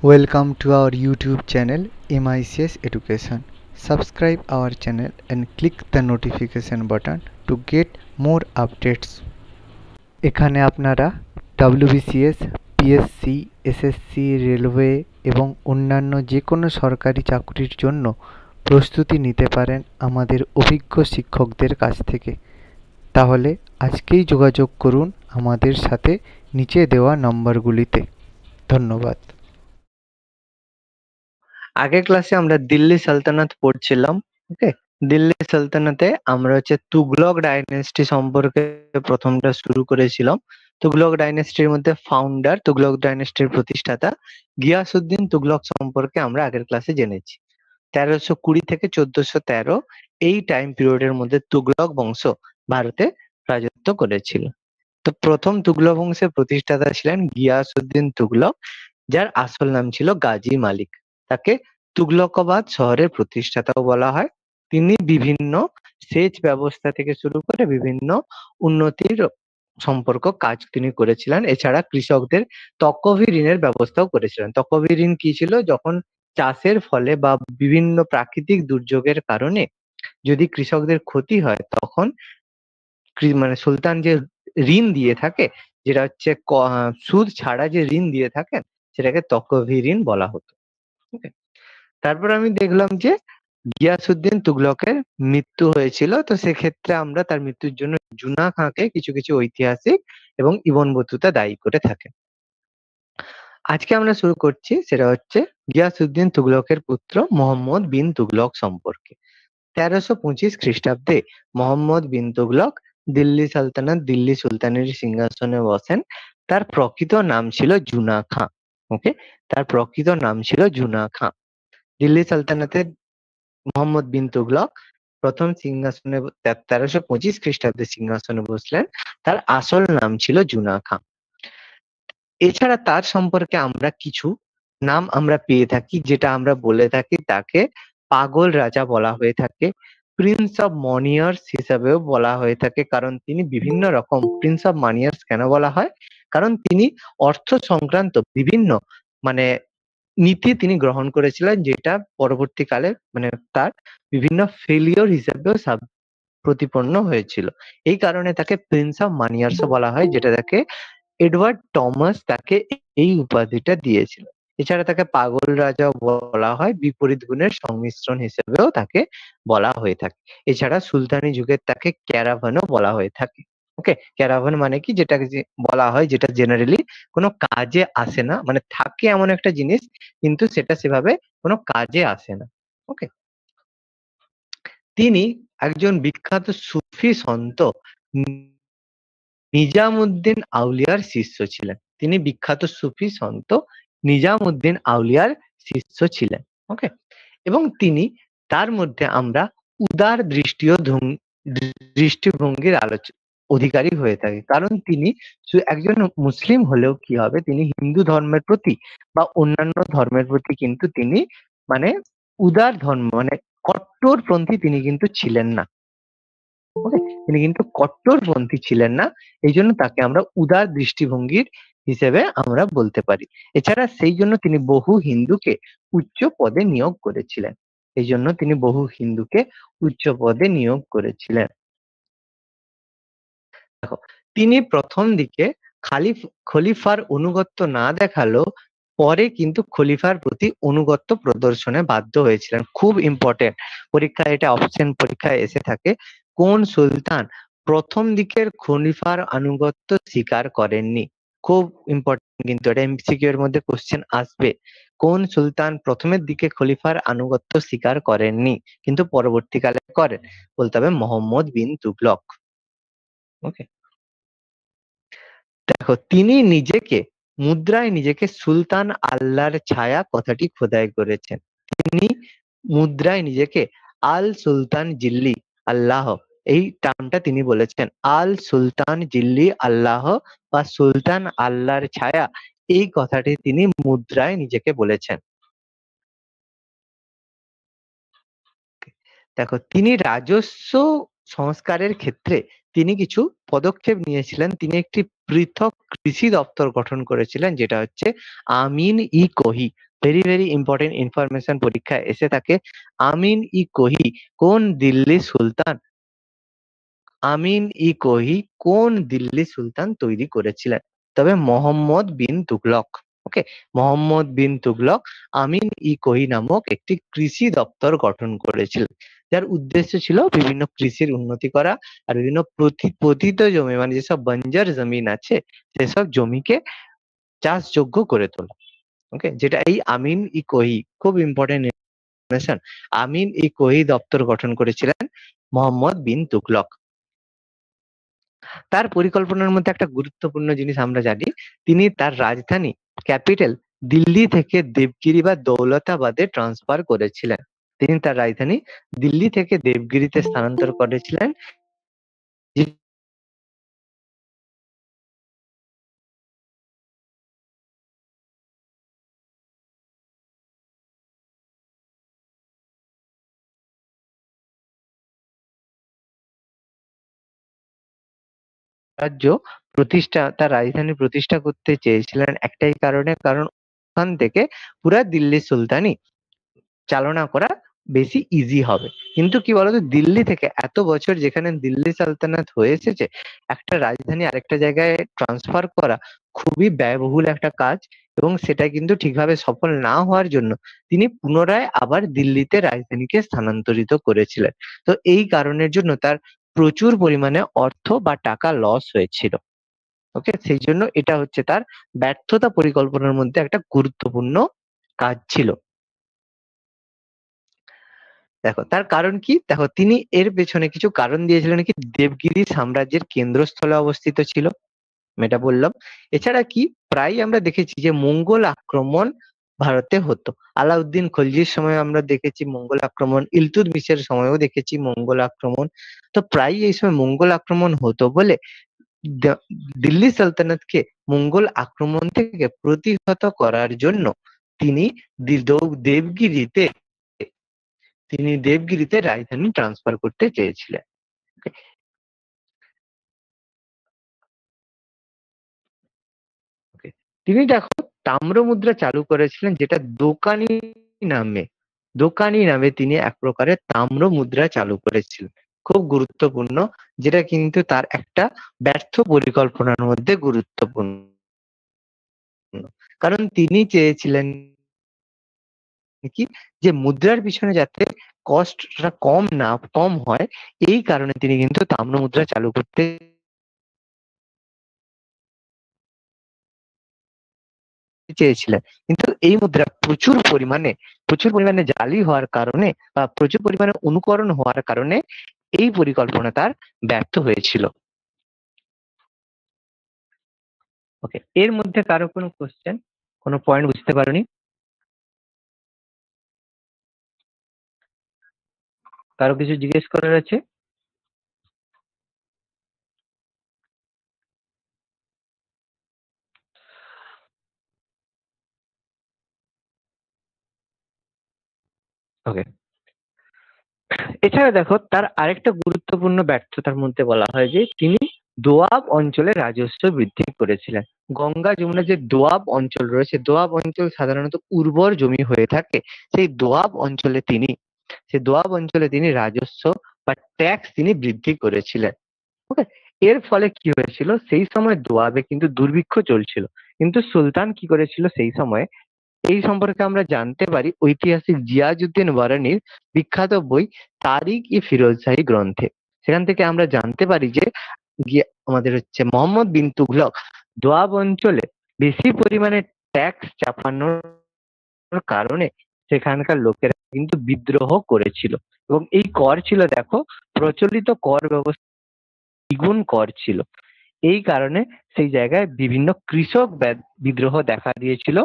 Welcome to our YouTube channel MICS Education. Subscribe our channel and click the notification button to get more updates. এখানে আপনারা WBCS, PSC, SSC, railway এবং অন্যান্য যে কোনো সরকারি চাকরির জন্য প্রস্তুতি নিতে পারেন আমাদের অভিজ্ঞ শিক্ষকদের কাছ থেকে। তাহলে আজকেই যোগাযোগ করুন আমাদের সাথে নিচে দেওয়া নম্বরগুলিতে। ধন্যবাদ। আগের ক্লাসে আমরা দিল্লি সালতানাত পড়ছিলাম। ওকে, দিল্লি সালতানাতে আমরা তুগলক ডাইনেস্টি সম্পর্কে প্রথমটা শুরু করেছিলাম। তুগলক ডাইনেস্টির মধ্যে ফাউন্ডার, তুগলক ডাইনেস্টির প্রতিষ্ঠাতা গিয়াসউদ্দিন তুগলক সম্পর্কে আমরা আগের ক্লাসে জেনেছি। 1320 থেকে 1413 এই টাইম পিরিয়ডের মধ্যে তুগলক বংশ ভারতে রাজত্ব করেছিল। তো প্রথম তুগলক বংশের প্রতিষ্ঠাতা ছিলেন গিয়াসউদ্দিন তুগলক, যার আসল নাম ছিল গাজী মালিক। তাকে তুগলকাবাদ শহরের প্রতিষ্ঠাতাও বলা হয়। তিনি বিভিন্ন সেচ ব্যবস্থা থেকে শুরু করে বিভিন্ন উন্নতির সম্পর্ক কাজ তিনি করেছিলেন। এছাড়া কৃষকদের তকভি ঋণের ব্যবস্থাও করেছিলেন। তকভি ঋণ কি ছিল? যখন চাষের ফলে বা বিভিন্ন প্রাকৃতিক দুর্যোগের কারণে যদি কৃষকদের ক্ষতি হয়, তখন মানে সুলতান যে ঋণ দিয়ে থাকে, যেটা সুদ ছাড়া যে ঋণ দিয়ে থাকেন, সেটাকে তকভি ঋণ বলা হতো। ওকে, তারপর আমি দেখলাম যে গিয়াসউদ্দিন তুগলকের মৃত্যু হয়েছিল। তো সেক্ষেত্রে আমরা তার মৃত্যুর জন্য জুনা খাঁকে কিছু কিছু ঐতিহাসিক এবং ইবন বতুতা দায়ী করে থাকেন। আজকে আমরা শুরু করছি, সেটা হচ্ছে গিয়াসউদ্দিন তুগলকের পুত্র মোহাম্মদ বিন তুগলক সম্পর্কে। 1325 খ্রিস্টাব্দে মোহাম্মদ বিন তুগলক দিল্লি সালতানাত, দিল্লি সুলতানের সিংহাসনে বসেন। তার প্রকৃত নাম ছিল জুনা খাঁ। ওকে, তার প্রকৃত নাম ছিল জুনা খাঁ। দিল্লি সালতানাতের মোহাম্মদ বিন তুগলক প্রথম সিংহাসনে 1325 খ্রিস্টাব্দে সিংহাসনে বসলেন। তার আসল নাম ছিল জুনা খাঁ। এছাড়া তার সম্পর্কে আমরা কিছু নাম আমরা পেয়ে থাকি, যেটা আমরা বলে থাকি তাকে পাগল রাজা বলা হয়ে থাকে। প্রিন্স অফ মনিয়ার্স হিসাবেও বলা হয়ে থাকে, কারণ তিনি বিভিন্ন রকম প্রিন্স অফ মানিয়ার্স কেন বলা হয়? কারণ তিনি অর্থ সংক্রান্ত বিভিন্ন মানে নীতি তিনি গ্রহণ করেছিলেন, যেটা পরবর্তীকালে মানে তার বিভিন্ন ফেলিওর হিসেবেও প্রতিপন্ন হয়েছিল। এই কারণে তাকে প্রিন্স অফ মানিয়ার্সও বলা হয়, যেটা তাকে এডওয়ার্ড টমাস তাকে এই উপাধিটা দিয়েছিল। এছাড়া তাকে পাগল রাজাও বলা হয়, বিপরীত গুণের সংমিশ্রণ হিসেবেও তাকে বলা হয়ে থাকে। এছাড়া সুলতানি যুগের তাকে ক্যারাভানও বলা হয়ে থাকে। ওকে, ক্যারাভান মানে কি? যেটাকে বলা হয় যেটা জেনারেলি কোনো কাজে আসে না, মানে থাকে এমন একটা জিনিস কিন্তু সেটা সেভাবে কোনো কাজে আসে না। ওকে, তিনি একজন বিখ্যাত সুফি সন্ত নিজামুদ্দিন আউলিয়ার শিষ্য ছিলেন। তিনি বিখ্যাত সুফি সন্ত নিজামুদ্দিন আউলিয়ার শিষ্য ছিলেন। ওকে, এবং তিনি তার মধ্যে আমরা উদার দৃষ্টিভঙ্গির অধিকারী হয়ে থাকি, কারণ তিনি একজন মুসলিম হলেও কি হবে, তিনি হিন্দু ধর্মের প্রতি বা অন্যান্য ধর্মের প্রতি কিন্তু তিনি মানে উদার ধর্ম মানে কট্টরপন্থী তিনি কিন্তু ছিলেন না। ওকে, তিনি কিন্তু কট্টরপন্থী ছিলেন না, এই জন্য তাকে আমরা উদার দৃষ্টিভঙ্গির হিসেবে আমরা বলতে পারি। এছাড়া সেই জন্য তিনি বহু হিন্দুকে উচ্চ পদে নিয়োগ করেছিলেন। এই জন্য তিনি বহু হিন্দুকে উচ্চ পদে নিয়োগ করেছিলেন। দেখো, তিনি প্রথম দিকে খলিফার অনুগত্য না দেখালেও পরে কিন্তু খলিফার প্রতি অনুগত্য প্রদর্শনে বাধ্য হয়েছিলেন। খুব ইম্পর্টেন্ট, পরীক্ষায় এটা অপশন পরীক্ষায় এসে থাকে। কোন সুলতান প্রথম দিকের খলিফার আনুগত্য স্বীকার করেননি? খুব ইম্পর্টেন্ট, কিন্তু এটা এমসিকিউ এর মধ্যে কোশ্চেন আসবে। কোন সুলতান প্রথমের দিকে খলিফার আনুগত্য স্বীকার করেননি কিন্তু পরবর্তীকালে করেন? বলতে হবে মোহাম্মদ বিন তুগলক। ওকে, দেখো, তিনি নিজেকে সুলতান আল্লাহর ছায়া কথাটি খোদাই করেছেন। তিনি মুদ্রায় নিজেকে আল সুলতান জিল্লি আল্লাহ, এই টার্মটা তিনি বলেছেন। আল সুলতান জিল্লি আল্লাহ বা সুলতান আল্লাহর ছায়া, এই কথাটি তিনি মুদ্রায় নিজেকে বলেছেন। দেখো, তিনি রাজস্ব সংস্কারের ক্ষেত্রে তিনি কিছু পদক্ষেপ নিয়েছিলেন। তিনি একটি পৃথক কৃষি দপ্তর গঠন করেছিলেন, যেটা হচ্ছে আমিন ই কোহি। ভেরি ইম্পর্টেন্ট ইনফরমেশন পরীক্ষায় এসে থাকে। আমিন ই কোহি কোন দিল্লি সুলতান, আমিন ই কোহি কোন দিল্লি সুলতান তৈরি করেছিলেন? তবে মোহাম্মদ বিন তুগলক। ওকে, মোহাম্মদ বিন তুগলক আমিন ই কোহি নামক একটি কৃষি দপ্তর গঠন করেছিলেন, যার উদ্দেশ্য ছিল বিভিন্ন কৃষির উন্নতি করা আর বিভিন্ন পতিত জমি মানে যেসব বঞ্জার জমিন আছে সেসব জমিকে চাষযোগ্য করে তোলা। ওকে, যেটা এই আমিন ই কোহি খুব ইম্পর্টেন্ট ইনফরমেশন। আমিন ই কোহি দপ্তর গঠন করেছিলেন মোহাম্মদ বিন তুগলক। তার পরিকল্পনার মধ্যে একটা গুরুত্বপূর্ণ জিনিস আমরা জানি, তিনি তার রাজধানী ক্যাপিটাল দিল্লি থেকে দেবগিরি বা দৌলতাবাদে ট্রান্সফার করেছিলেন। তিনি তার রাজধানী দিল্লি থেকে দেবগিরিতে স্থানান্তর করেছিলেন, যে রাজ্য প্রতিষ্ঠা তার রাজধানী প্রতিষ্ঠা করতে চেয়েছিলেন একটাই কারণে, কারণ ওখান থেকে পুরা দিল্লি সুলতানি চালনা করা বেশি ইজি হবে। কিন্তু কি বলতো, দিল্লি থেকে এত বছর যেখানে দিল্লি সালতানাত হয়ে এসেছে, একটা রাজধানী আরেকটা জায়গায় ট্রান্সফার করা খুবই ব্যয়বহুল একটা কাজ, এবং সেটা কিন্তু ঠিকভাবে সফল না হওয়ার জন্য তিনি পুনরায় আবার দিল্লিতে রাজধানীকে স্থানান্তরিত করেছিলেন। তো এই কারণের জন্য তার প্রচুর পরিমাণে অর্থ বা টাকা লস হয়েছিল। ওকে, সেই জন্য এটা হচ্ছে তার ব্যর্থতা পরিকল্পনার মধ্যে একটা গুরুত্বপূর্ণ কাজ ছিল। দেখো তার কারণ কি, দেখো তিনি এর পেছনে কিছু কারণ দিয়েছিলেন কি, দেবগিরি সাম্রাজ্যের কেন্দ্রস্থলে অবস্থিত ছিল, আমি এটা বললাম। এছাড়া কি, প্রায় আমরা দেখেছি যে মঙ্গল আক্রমণ ভারতে হতো। আলাউদ্দিন খলজির সময় আমরা দেখেছি মঙ্গল আক্রমণ, ইলতুৎমিশের সময়ও দেখেছি মঙ্গল আক্রমণ। তো প্রায় এই সময় মঙ্গল আক্রমণ হতো বলে দিল্লি সালতানাতকে মঙ্গল আক্রমণ থেকে প্রতিহত করার জন্য তিনি দেবগিরিতে রাজধানী ট্রান্সফার করতে চেয়েছিলেন। ওকে, তিনি দেখো তাম্র মুদ্রা চালু করেছিলেন, যেটা নামে দোকানি নামে তিনি এক প্রকারের তাম্র মুদ্রা চালু করেছিলেন। খুব গুরুত্বপূর্ণ, যেটা কিন্তু তার একটা ব্যর্থ পরিকল্পনার মধ্যে গুরুত্বপূর্ণ, কারণ তিনি চেয়েছিলেন কি, যে মুদ্রার পিছনে যাতে কস্টটা কম হয়, এই কারণে তিনি কিন্তু তাম্র মুদ্রা চালু করতে চেয়েছিলেন। কিন্তু এই মুদ্রা প্রচুর পরিমাণে জালি হওয়ার কারণে বা প্রচুর পরিমাণে অনুকরণ হওয়ার কারণে এই পরিকল্পনা তার ব্যর্থ হয়েছিল। ওকে, এর মধ্যে কারো কোনো কোশ্চেন, কোনো পয়েন্ট বুঝতে পারোনি? কারো কিছু জিজ্ঞেস করার আছে? ওকে, এছাড়া দেখো তার আরেকটা গুরুত্বপূর্ণ ব্যর্থতার মধ্যে বলা হয় যে তিনি দোয়াব অঞ্চলে রাজস্ব বৃদ্ধি করেছিলেন। গঙ্গা যমুনা যে দোয়াব অঞ্চল রয়েছে, দোয়াব অঞ্চল সাধারণত উর্বর জমি হয়ে থাকে, সেই দোয়াব অঞ্চলে তিনি রাজস্ব বা ট্যাক্স তিনি বৃদ্ধি করেছিলেন। ওকে, এর ফলে কি হয়েছিল, সেই সময় দোয়াবে কিন্তু দুর্ভিক্ষ চলছিল, কিন্তু সুলতান কি করেছিল সেই সময়, এই সম্পর্কে আমরা জানতে পারি ঐতিহাসিক জিয়াজউদ্দিন ওয়ারানির বিখ্যাত বই তারিখ-ই-ফিরোজ শাহী গ্রন্থে। সেখান থেকে আমরা জানতে পারি যে আমাদের হচ্ছে মোহাম্মদ বিন তুগলক দোয়াব অঞ্চলে বেশি পরিমাণে ট্যাক্স চাপানোর কারণে সেখানকার লোকেরা কিন্তু বিদ্রোহ করেছিল, এবং এই কর ছিল দেখো প্রচলিত কর ব্যবস্থা দ্বিগুণ কর ছিল। এই কারণে সেই জায়গায় বিভিন্ন কৃষক বিদ্রোহ দেখা দিয়েছিল।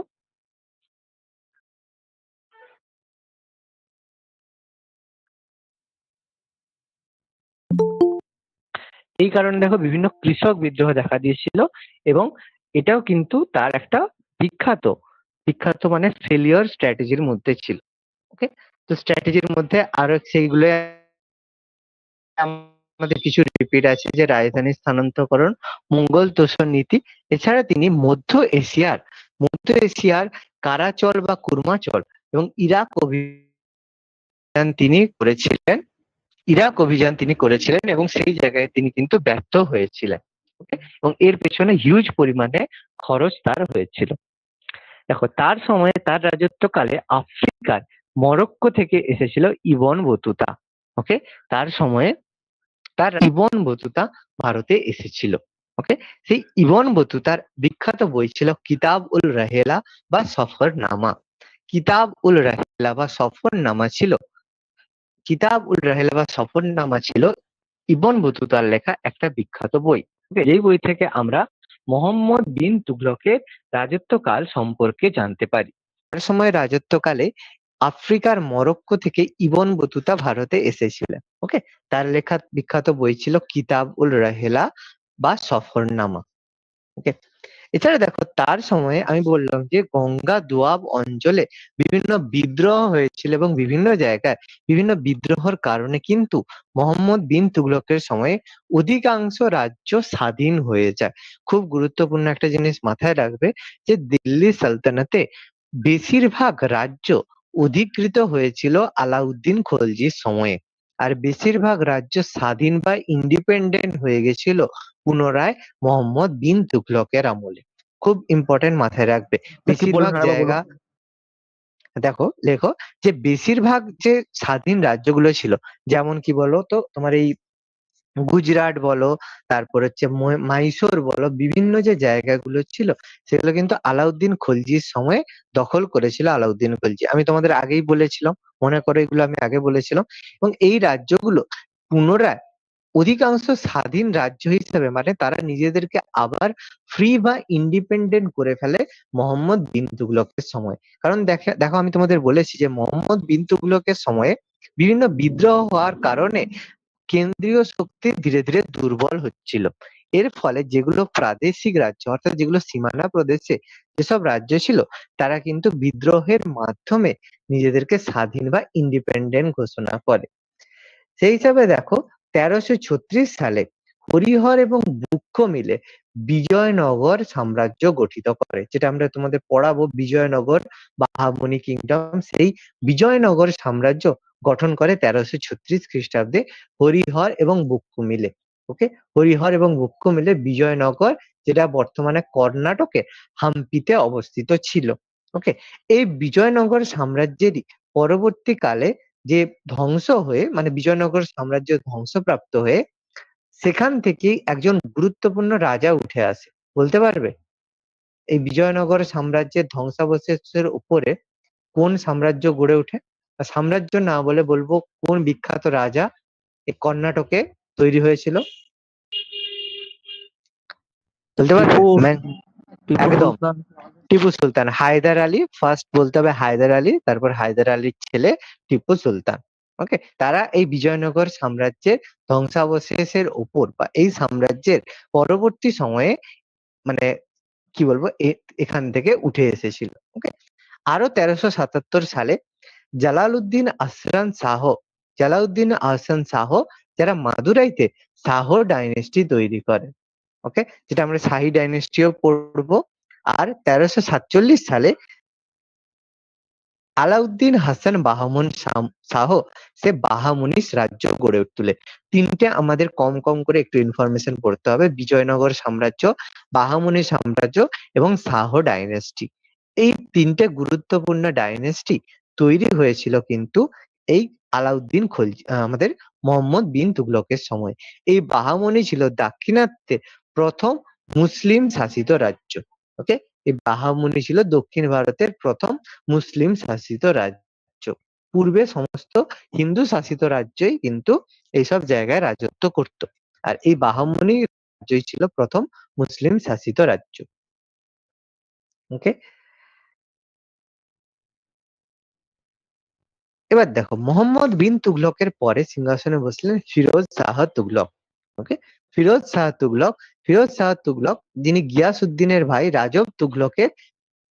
এই কারণে দেখো বিভিন্ন কৃষক বিদ্রোহ দেখা দিয়েছিল, এবং এটাও কিন্তু তার একটা বিখ্যাত বিখ্যাত মানে ফেলিওর স্ট্র্যাটেজির মধ্যে ছিল। ওকে, তো স্ট্র্যাটেজির মধ্যে আরো সেইগুলো আমাদের কিছু রিপিট আছে, যে রাজধানী স্থানান্তরকরণ, মঙ্গল তোষণ নীতি। এছাড়া তিনি মধ্য এশিয়ার কারাচল বা কুর্মাচল এবং ইরাক অভিযান তিনি করেছিলেন। এবং সেই জায়গায় তিনি কিন্তু ব্যর্থ হয়েছিলেন। ওকে, এবং এর পেছনে হিউজ পরিমাণে খরচ তার হয়েছিল। দেখো, তার সময়ে তার রাজত্বকালে আফ্রিকার মরক্কো থেকে এসেছিল ইবন বতুতা। ওকে, তার সময়ে ইবন বতুতা ভারতে এসেছিল। ওকে, সেই ইবন বতুতার বিখ্যাত বই ছিল কিতাব উল রাহেলা বা সফরনামা। কিতাব উল রাহেলা বা সফরনামা ছিল ইবন বতুতার লেখা একটা বিখ্যাত বই। এই বই থেকে আমরা মোহাম্মদ বিন তুগলকের রাজত্বকাল সম্পর্কে জানতে পারি। তার সময় রাজত্বকালে আফ্রিকার মরক্কো থেকে ইবন বতুতা ভারতে এসেছিলেন। ওকে, তার লেখা বিখ্যাত বই ছিল কিতাব উল রাহেলা বা সফরনামা। ওকে, এছাড়া দেখো, তার সময়ে আমি বললাম যে গঙ্গা দোয়াব অঞ্চলে বিভিন্ন বিদ্রোহ হয়েছিল এবং বিভিন্ন জায়গায় বিভিন্ন বিদ্রোহের কারণে কিন্তু মোহাম্মদ বিন তুগলকের সময়ে অধিকাংশ রাজ্য স্বাধীন হয়ে যায়। খুব গুরুত্বপূর্ণ একটা জিনিস মাথায় রাখবে যে দিল্লি সালতানাতে বেশিরভাগ রাজ্য অধিকৃত হয়েছিল আলাউদ্দিন খলজির সময়ে, আর বেশিরভাগ রাজ্য স্বাধীন বা ইন্ডিপেন্ডেন্ট হয়ে গেছিল পুনরায় মোহাম্মদ বিন তুগলকের আমলে। খুব ইম্পর্টেন্ট, মাথায় রাখবে। বেশিরভাগ জায়গা লেখো যে বেশিরভাগ যে স্বাধীন রাজ্যগুলো ছিল, যেমন কি বলো তো, তোমার এই গুজরাট বলো, তারপর হচ্ছে মাইসোর বলো, বিভিন্ন যে জায়গাগুলো ছিল সেগুলো কিন্তু আলাউদ্দিন খলজির সময়ে দখল করেছিল আলাউদ্দিন খলজি। আমি তোমাদের আগেই বলেছিলাম, মনে করো এগুলো আমি আগে বলেছিলাম। এবং এই রাজ্যগুলো পুনরায় অধিকাংশ স্বাধীন রাজ্য হিসেবে, মানে তারা নিজেদেরকে আবার ফ্রি বা ইন্ডিপেন্ডেন্ট করে ফেলে মোহাম্মদ বিন তুগলকের সময়। কারণ দেখো, আমি তোমাদের বলেছি যে মোহাম্মদ বিন তুগলকের সময়ে বিভিন্ন বিদ্রোহ হওয়ার কারণে কেন্দ্রীয় শক্তি ধীরে ধীরে দুর্বল হচ্ছিল। এর ফলে যেগুলো প্রাদেশিক রাজ্য, অর্থাৎ যেগুলো সীমানা প্রদেশে যেসব রাজ্য ছিল, তারা কিন্তু বিদ্রোহের মাধ্যমে নিজেদেরকে স্বাধীন বা ইন্ডিপেন্ডেন্ট ঘোষণা করে। সেই হিসাবে দেখো, 1336 সালে হরিহর এবং বুক্ষ মিলে বিজয়নগর সাম্রাজ্য গঠিত করে, যেটা আমরা তোমাদের পড়াবো, বিজয়নগর বাহামনি কিংডম। সেই বিজয়নগর সাম্রাজ্য গঠন করে 1336 খ্রিস্টাব্দে হরিহর এবং বুক্ষ মিলে। ওকে, হরিহর এবং বুক্ষ মিলে বিজয়নগর, যেটা বর্তমানে কর্ণাটকে হাম্পিতে অবস্থিত ছিল। ওকে, এই বিজয়নগর সাম্রাজ্যেরই পরবর্তীকালে যে ধ্বংস হয়ে, মানে বিজয়নগর সাম্রাজ্য ধ্বংসপ্রাপ্ত হয়ে সেখান থেকেই একজন গুরুত্বপূর্ণ রাজা উঠে আসে। বলতে পারবে এই বিজয়নগর সাম্রাজ্যের ধ্বংসাবশেষের উপরে কোন সাম্রাজ্য গড়ে ওঠে? সাম্রাজ্য না বলে বলবো কোন বিখ্যাত রাজা এই কর্ণাটকে তৈরি হয়েছিল? বলতে পারবে? একদম টিপু সুলতান। হায়দার আলী, ফার্স্ট বলতে হবে হায়দার আলী, তারপর হায়দার আলীর ছেলে টিপু সুলতান। ওকে, তারা এই বিজয়নগর সাম্রাজ্যের ধ্বংসাবশেষের উপর বা এই সাম্রাজ্যের পরবর্তী সময়ে, মানে কি বলবো, এখান থেকে উঠে এসেছিল। ওকে, আরো 1377 সালে জালালউদ্দিন আহসান শাহ যারা মাদুরাইতে শাহ ডাইনেস্টি তৈরি করে। ওকে, যেটা আমরা শাহী ডাইনেস্টিও পড়বো। আর 1347 সালে আলাউদ্দিন হাসান বাহামুন শাহ সে বাহামুনিস রাজ্য গড়ে তোলে। তিনটে আমাদের কম কম করে একটু ইনফরমেশন পড়তে হবে: বিজয়নগর সাম্রাজ্য, বাহামুনি সাম্রাজ্য এবং শাহ ডাইনেস্টি। এই তিনটে গুরুত্বপূর্ণ ডাইনেস্টি তৈরি হয়েছিল কিন্তু এই আলাউদ্দিন খলজি, আমাদের মোহাম্মদ বিন তুগলকের সময়। এই বাহামনি ছিল দাক্ষিণাত্যে প্রথম মুসলিম শাসিত রাজ্য। ওকে, এই বাহামনি ছিল দক্ষিণ ভারতের প্রথম মুসলিম শাসিত রাজ্য। পূর্বে সমস্ত হিন্দু শাসিত রাজ্যই কিন্তু এইসব জায়গায় রাজত্ব করত, আর এই বাহামনি রাজ্যই ছিল প্রথম মুসলিম শাসিত রাজ্য। ওকে, এবার দেখো, মোহাম্মদ বিন তুগলকের পরে সিংহাসনে বসলেন ফিরোজ শাহ তুগলক। ওকে, ফিরোজ শাহ তুগলক যিনি গিয়াসউদ্দিনের ভাই রাজব তুগলকের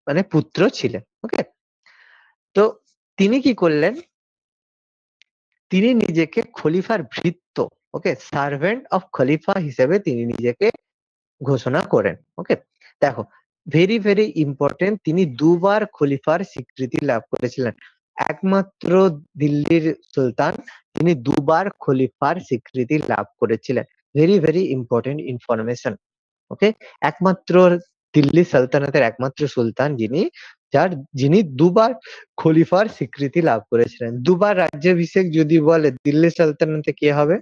মানে পুত্র ছিলেন। ওকে, তো তিনি কি করলেন, তিনি নিজেকে খলিফার ভৃত্য, ওকে, সার্ভেন্ট অফ খলিফা হিসেবে তিনি নিজেকে ঘোষণা করেন। ওকে, দেখো, ভেরি ভেরি ইম্পর্টেন্ট, তিনি দুবার খলিফার স্বীকৃতি লাভ করেছিলেন। একমাত্র দিল্লির সুলতান, তিনি দুবার খলিফার স্বীকৃতি লাভ করেছিলেন। Very very important information. Okay, একমাত্র দিল্লি সালতানাতের একমাত্র সুলতান যিনি দুবার খলিফার স্বীকৃতি লাভ করেছিলেন। দুবার রাজ্যাভিষেক যদি বলে দিল্লি সালতানাতে কে হবে?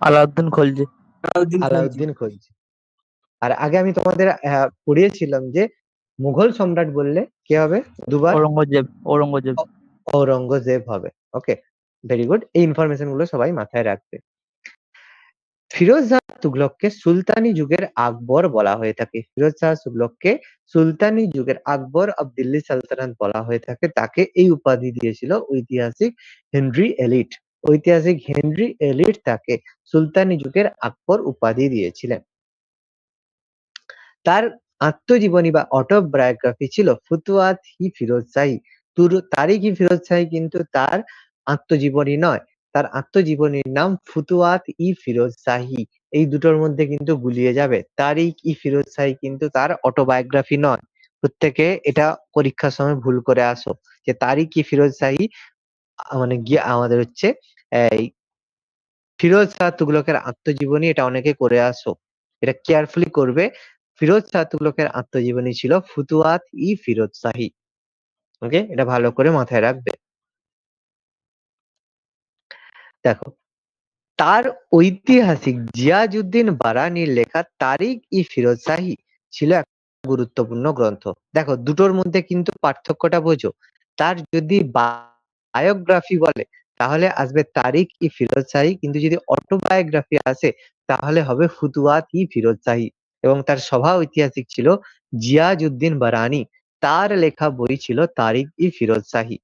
আলাউদ্দিন খলজি। আলাউদ্দিন খলজি। আলাউদ্দিন খলজি। আর আগে আমি তোমাদের পড়িয়েছিলাম যে মুঘল সম্রাট বললে কে হবে দুবার? ঔরঙ্গজেব। ঔরঙ্গজেব। ঔরঙ্গজেব হবে। ওকে, ভেরি গুড, এই ইনফরমেশন গুলো সবাই মাথায় রাখবে। ফিরোজ শাহ তুগলককে সুলতানি যুগের আকবর বলা হয়ে থাকে। ফিরোজ শাহ তুগলককে সুলতানি যুগের আকবর অব দিল্লি সালতানাত বলা হয়ে থাকে। তাকে এই উপাধি দিয়েছিল ঐতিহাসিক হেনরি এলিট। ঐতিহাসিক হেনরি এলিট তাকে সুলতানি যুগের আকবর উপাধি দিয়েছিলেন। তার আত্মজীবনী বা অটোবায়োগ্রাফি ছিল ফুতুয়াত-ই ফিরোজ শাহী। তারিখ-ই-ফিরোজ শাহী কিন্তু তার আত্মজীবনী নয়, তার আত্মজীবনীর নাম ফুতুয়াত-ই-ফিরোজ শাহী। এই দুটোর মধ্যে কিন্তু গুলিয়ে যাবে। তারিখ-ই-ফিরোজ শাহী কিন্তু তার অটোবায়োগ্রাফি নয়। প্রত্যেকে এটা পরীক্ষার সময় ভুল করে আসো যে তারিখ-ই-ফিরোজ শাহী মানে গিয়ে আমাদের হচ্ছে এই ফিরোজ শাহ তুগলকের আত্মজীবনী, এটা অনেকে করে আসো, এটা কেয়ারফুলি করবে। ফিরোজ শাহ তুগলকের আত্মজীবনী ছিল ফুতুয়াত-ই-ফিরোজ শাহী। ওকে, এটা ভালো করে মাথায় রাখবে। দেখো, তার ঐতিহাসিক জিয়াজউদ্দিন বারানির লেখা তারিখ-ই-ফিরোজ শাহী ছিল এক গুরুত্বপূর্ণ গ্রন্থ। দেখো, দুটোর মধ্যে কিন্তু পার্থক্যটা বোঝো। তার যদি বায়োগ্রাফি বলে তাহলে আসবে তারিখ-ই-ফিরোজ শাহী, কিন্তু যদি অটোবায়োগ্রাফি আসে তাহলে হবে ফুতুয়াত-ই-ফিরোজ শাহী। এবং তার সভা ঐতিহাসিক ছিল জিয়াজউদ্দিন বারানি, তার লেখা বই ছিল তারিখ-ই-ফিরোজ শাহী।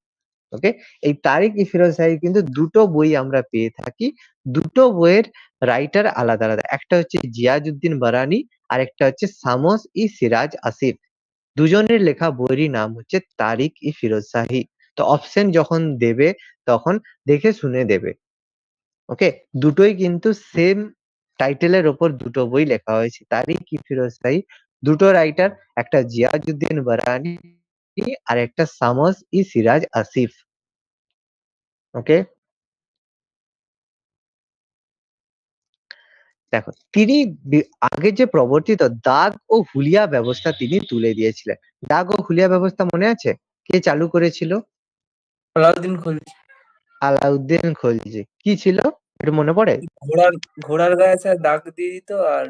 ওকে, এই তারিখ-ই-ফিরোজ শাহী কিন্তু দুটো বই আমরা পেয়ে থাকি। দুটো বইয়ের রাইটার আলাদা আলাদা, একটা হচ্ছে জিয়াজউদ্দিন বারানি আর একটা হচ্ছে শামস-ই-সিরাজ আসিফ। দুজনের লেখা বইয়েরই নাম হচ্ছে তারিখ-ই-ফিরোজ শাহী। তো অপশন যখন দেবে তখন দেখে শুনে দেবে। ওকে, দুটোই কিন্তু সেম টাইটেলের ওপর দুটো বই লেখা হয়েছে, তারিখ-ই-ফিরোজ শাহী। দুটো রাইটার, একটা জিয়াজউদ্দিন বারানি আর একটা শামস-ই-সিরাজ আসিফ। ওকে, দেখো, তিনি আগে যে প্রবর্তিত দাগ ও হুলিয়া ব্যবস্থা তিনি তুলে দিয়েছিলেন। দাগ ও হুলিয়া ব্যবস্থা মনে আছে? কে চালু করেছিল? আলাউদ্দিন খলজি। আলাউদ্দিন খলজি। কি ছিল একটু মনে পড়ে? ঘোড়ার ঘোড়ার গায়ে স্যার দাগ দিয়ে দিত, আর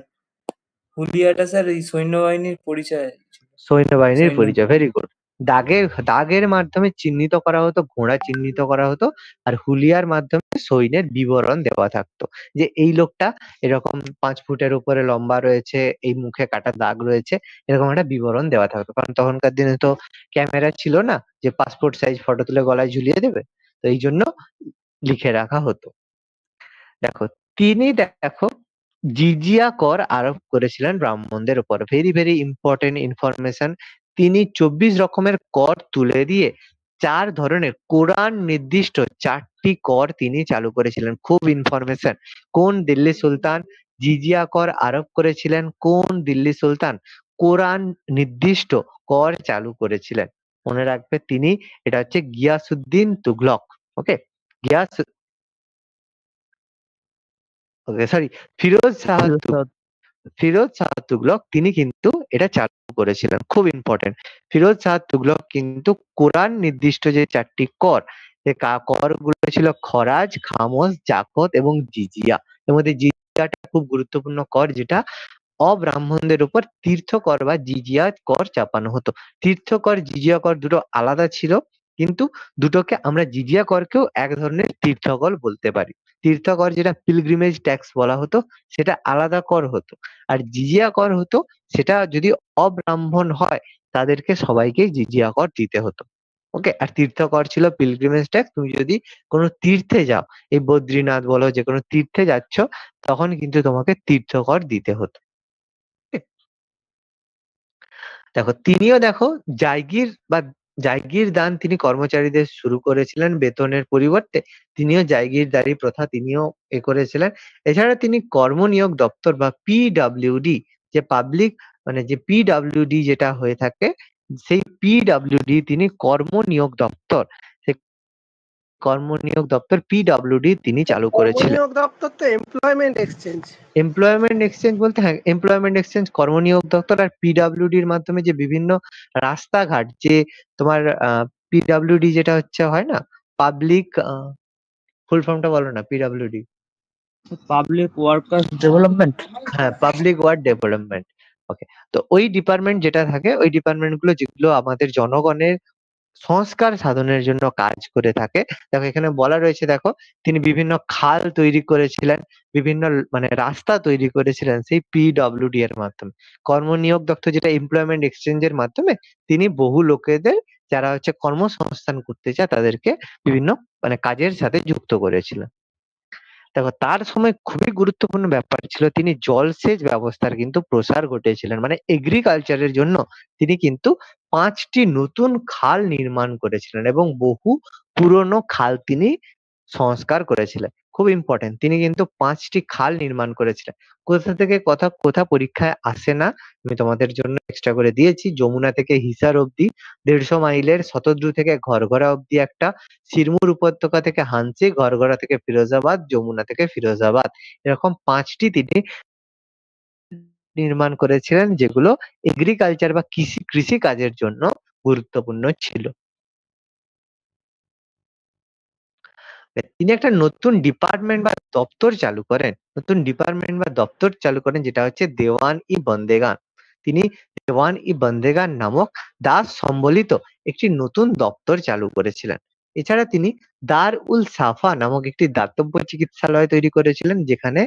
হুলিয়াটা স্যার এই সৈন্যবাহিনীর পরিচয় ছিল। সৈন্যবাহিনীর সৈন্য। পরিচয়, ভেরি গুড। দাগের মাধ্যমে চিহ্নিত করা হতো, ঘোড়া চিহ্নিত করা হতো, আর হুলিয়ার মাধ্যমে সৈন্যের বিবরণ দেওয়া থাকতো যে এই লোকটা এরকম 5 ফুটের উপরে লম্বা রয়েছে, এই মুখে কাটা দাগ রয়েছে, এরকম একটা বিবরণ দেওয়া থাকতো। কারণ তখনকার দিনে তো ক্যামেরা ছিল না যে পাসপোর্ট সাইজ ফটো তুলে গলায় ঝুলিয়ে দেবে, তো এই জন্য লিখে রাখা হতো। দেখো, দেখো জিজিয়া কর আরোপ করেছিলেন ব্রাহ্মণদের উপর। Very very important information. তিনি 24 রকমের কর তুলে দিয়ে 4 ধরনের কোরআন নির্দিষ্ট 4টি কর তিনি চালু করেছিলেন। খুব ইনফরমেশন। কোন দিল্লি সুলতান জিজিয়া কর আরোপ করেছিলেন? কোন দিল্লি সুলতান কোরআন নির্দিষ্ট কর চালু করেছিলেন? মনে রাখবে তিনি, এটা হচ্ছে গিয়াসউদ্দিন তুগলক। ওকে, গিয়াস ওকে সরি ফিরোজ শাহ ফিরোজ শাহ তুগলক তিনি কিন্তু এটা চালু করেছিলেন। খুব ইম্পর্টেন্ট। ফিরোজ শাহ তুগলক কিন্তু কোরআন নির্দিষ্ট যে 4টি কর, যে করগুলো ছিল খরাজ, খামোশ, জাকত এবং জিজিয়া। এর মধ্যে জিজিয়াটা খুব গুরুত্বপূর্ণ কর, যেটা অব্রাহ্মণদের উপর তীর্থকর বা জিজিয়া কর চাপানো হতো। তীর্থকর, জিজিয়া কর দুটো আলাদা ছিল, কিন্তু দুটোকে আমরা জিজিয়া করকেও এক ধরনের তীর্থকর বলতে পারি। তীর্থকর, যেটা পিলগ্রিমেজ ট্যাক্স বলা হতো, সেটা আলাদা কর হতো। আর জিজিয়া কর হতো, সেটা যদি অব্রাহ্মণ হয় তাদেরকে সবাইকেই জিজিয়া কর দিতে হতো। ওকে, আর তীর্থকর ছিল পিলগ্রিমেজ ট্যাক্স। তুমি যদি কোনো তীর্থে যাও, এই বদ্রীনাথ বলো, যে কোনো তীর্থে যাচ্ছ, তখন কিন্তু তোমাকে তীর্থকর দিতে হতো। দেখো, তিনিও দেখো জায়গির দান তিনি কর্মচারীদের শুরু করেছিলেন বেতনের পরিবর্তে। তিনিও জায়গিরদারি প্রথা তিনিও করেছিলেন। এছাড়া তিনি কর্মনিয়োগ দপ্তর বা পিডব্লিউডি যে পাবলিক মানে যে পিডব্লিউডি যেটা হয়ে থাকে, সেই পিডব্লিউডি তিনি কর্মনিয়োগ দপ্তর, সেই কর্মনিয়োগ দপ্তর পিডব্লিউডি তিনি চালু করেছিলেন। কর্মনিয়োগ দপ্তর তো এমপ্লয়মেন্ট এক্সচেঞ্জ। এমপ্লয়মেন্ট এক্সচেঞ্জ বলতে হ্যাঁ, এমপ্লয়মেন্ট এক্সচেঞ্জ, কর্মনিয়োগ দপ্তর আর পিডব্লিউডির মাধ্যমে যে বিভিন্ন রাস্তাঘাট, যে তোমার পিডব্লিউডি যেটা হচ্ছে হয় না, পাবলিক ফুল ফর্মটা বলো না, পিডব্লিউডি। Public workers development. হ্যাঁ, পাবলিক ওয়ার্ক ডেভেলপমেন্ট। ওকে, তো ওই ডিপার্টমেন্ট যেটা থাকে, ওই ডিপার্টমেন্ট গুলো যেগুলো আমাদের জনগণের সংস্কার সাধনের জন্য কাজ করে থাকে। দেখো এখানে বলা রয়েছে, দেখো তিনি বিভিন্ন খাল তৈরি করেছিলেন, বিভিন্ন মানে রাস্তা তৈরি করেছিলেন সেই পিডব্লিউডি এর মাধ্যমে। কর্মনিয়োগ দপ্তর যেটা এমপ্লয়মেন্ট এক্সচেঞ্জের মাধ্যমে তিনি বহু লোকেদের যারা হচ্ছে কর্মসংস্থান করতে চায় তাদেরকে বিভিন্ন মানে কাজের সাথে যুক্ত করেছিলেন। দেখো তার সময় খুবই গুরুত্বপূর্ণ ব্যাপার ছিল, তিনি জলসেচ ব্যবস্থার কিন্তু প্রসার ঘটিয়েছিলেন, মানে এগ্রিকালচারের জন্য তিনি কিন্তু 5টি নতুন খাল নির্মাণ করেছিলেন এবং বহু পুরনো খাল তিনি সংস্কার করেছিলেন। খুব ইম্পর্টেন্ট, তিনি কিন্তু 5টি খাল নির্মাণ করেছিলেন। কোথা থেকে কোথা পরীক্ষায় আসে না, আমি তোমাদের জন্য এক্সট্রা করে দিয়েছি। যমুনা থেকে হিসার অব্দি 150 মাইলের, শতদ্রু থেকে ঘরঘরা অব্দি একটা, সিরমুর উপত্যকা থেকে হানসি, ঘরঘরা থেকে ফিরোজাবাদ, যমুনা থেকে ফিরোজাবাদ, এরকম 5টি তিনি নির্মাণ করেছিলেন যেগুলো এগ্রিকালচার বা কৃষি কাজের জন্য গুরুত্বপূর্ণ ছিল। তিনি একটা নতুন ডিপার্টমেন্ট বা দপ্তর চালু করেন, যেটা হচ্ছে দেওয়ান-ই-বন্দেগান। তিনি দেওয়ান-ই-বন্দেগান নামক দাস সম্বলিত একটি নতুন দপ্তর চালু করেছিলেন। এছাড়া তিনি দার-উল-সাফা নামক একটি দাতব্য চিকিৎসালয় তৈরি করেছিলেন, যেখানে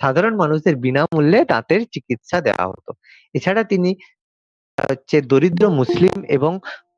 সাধারণ মানুষদের বিনামূল্যে দাঁতের চিকিৎসা দেওয়া হতো। এছাড়া তিনি হচ্ছে দরিদ্র মুসলিম এবং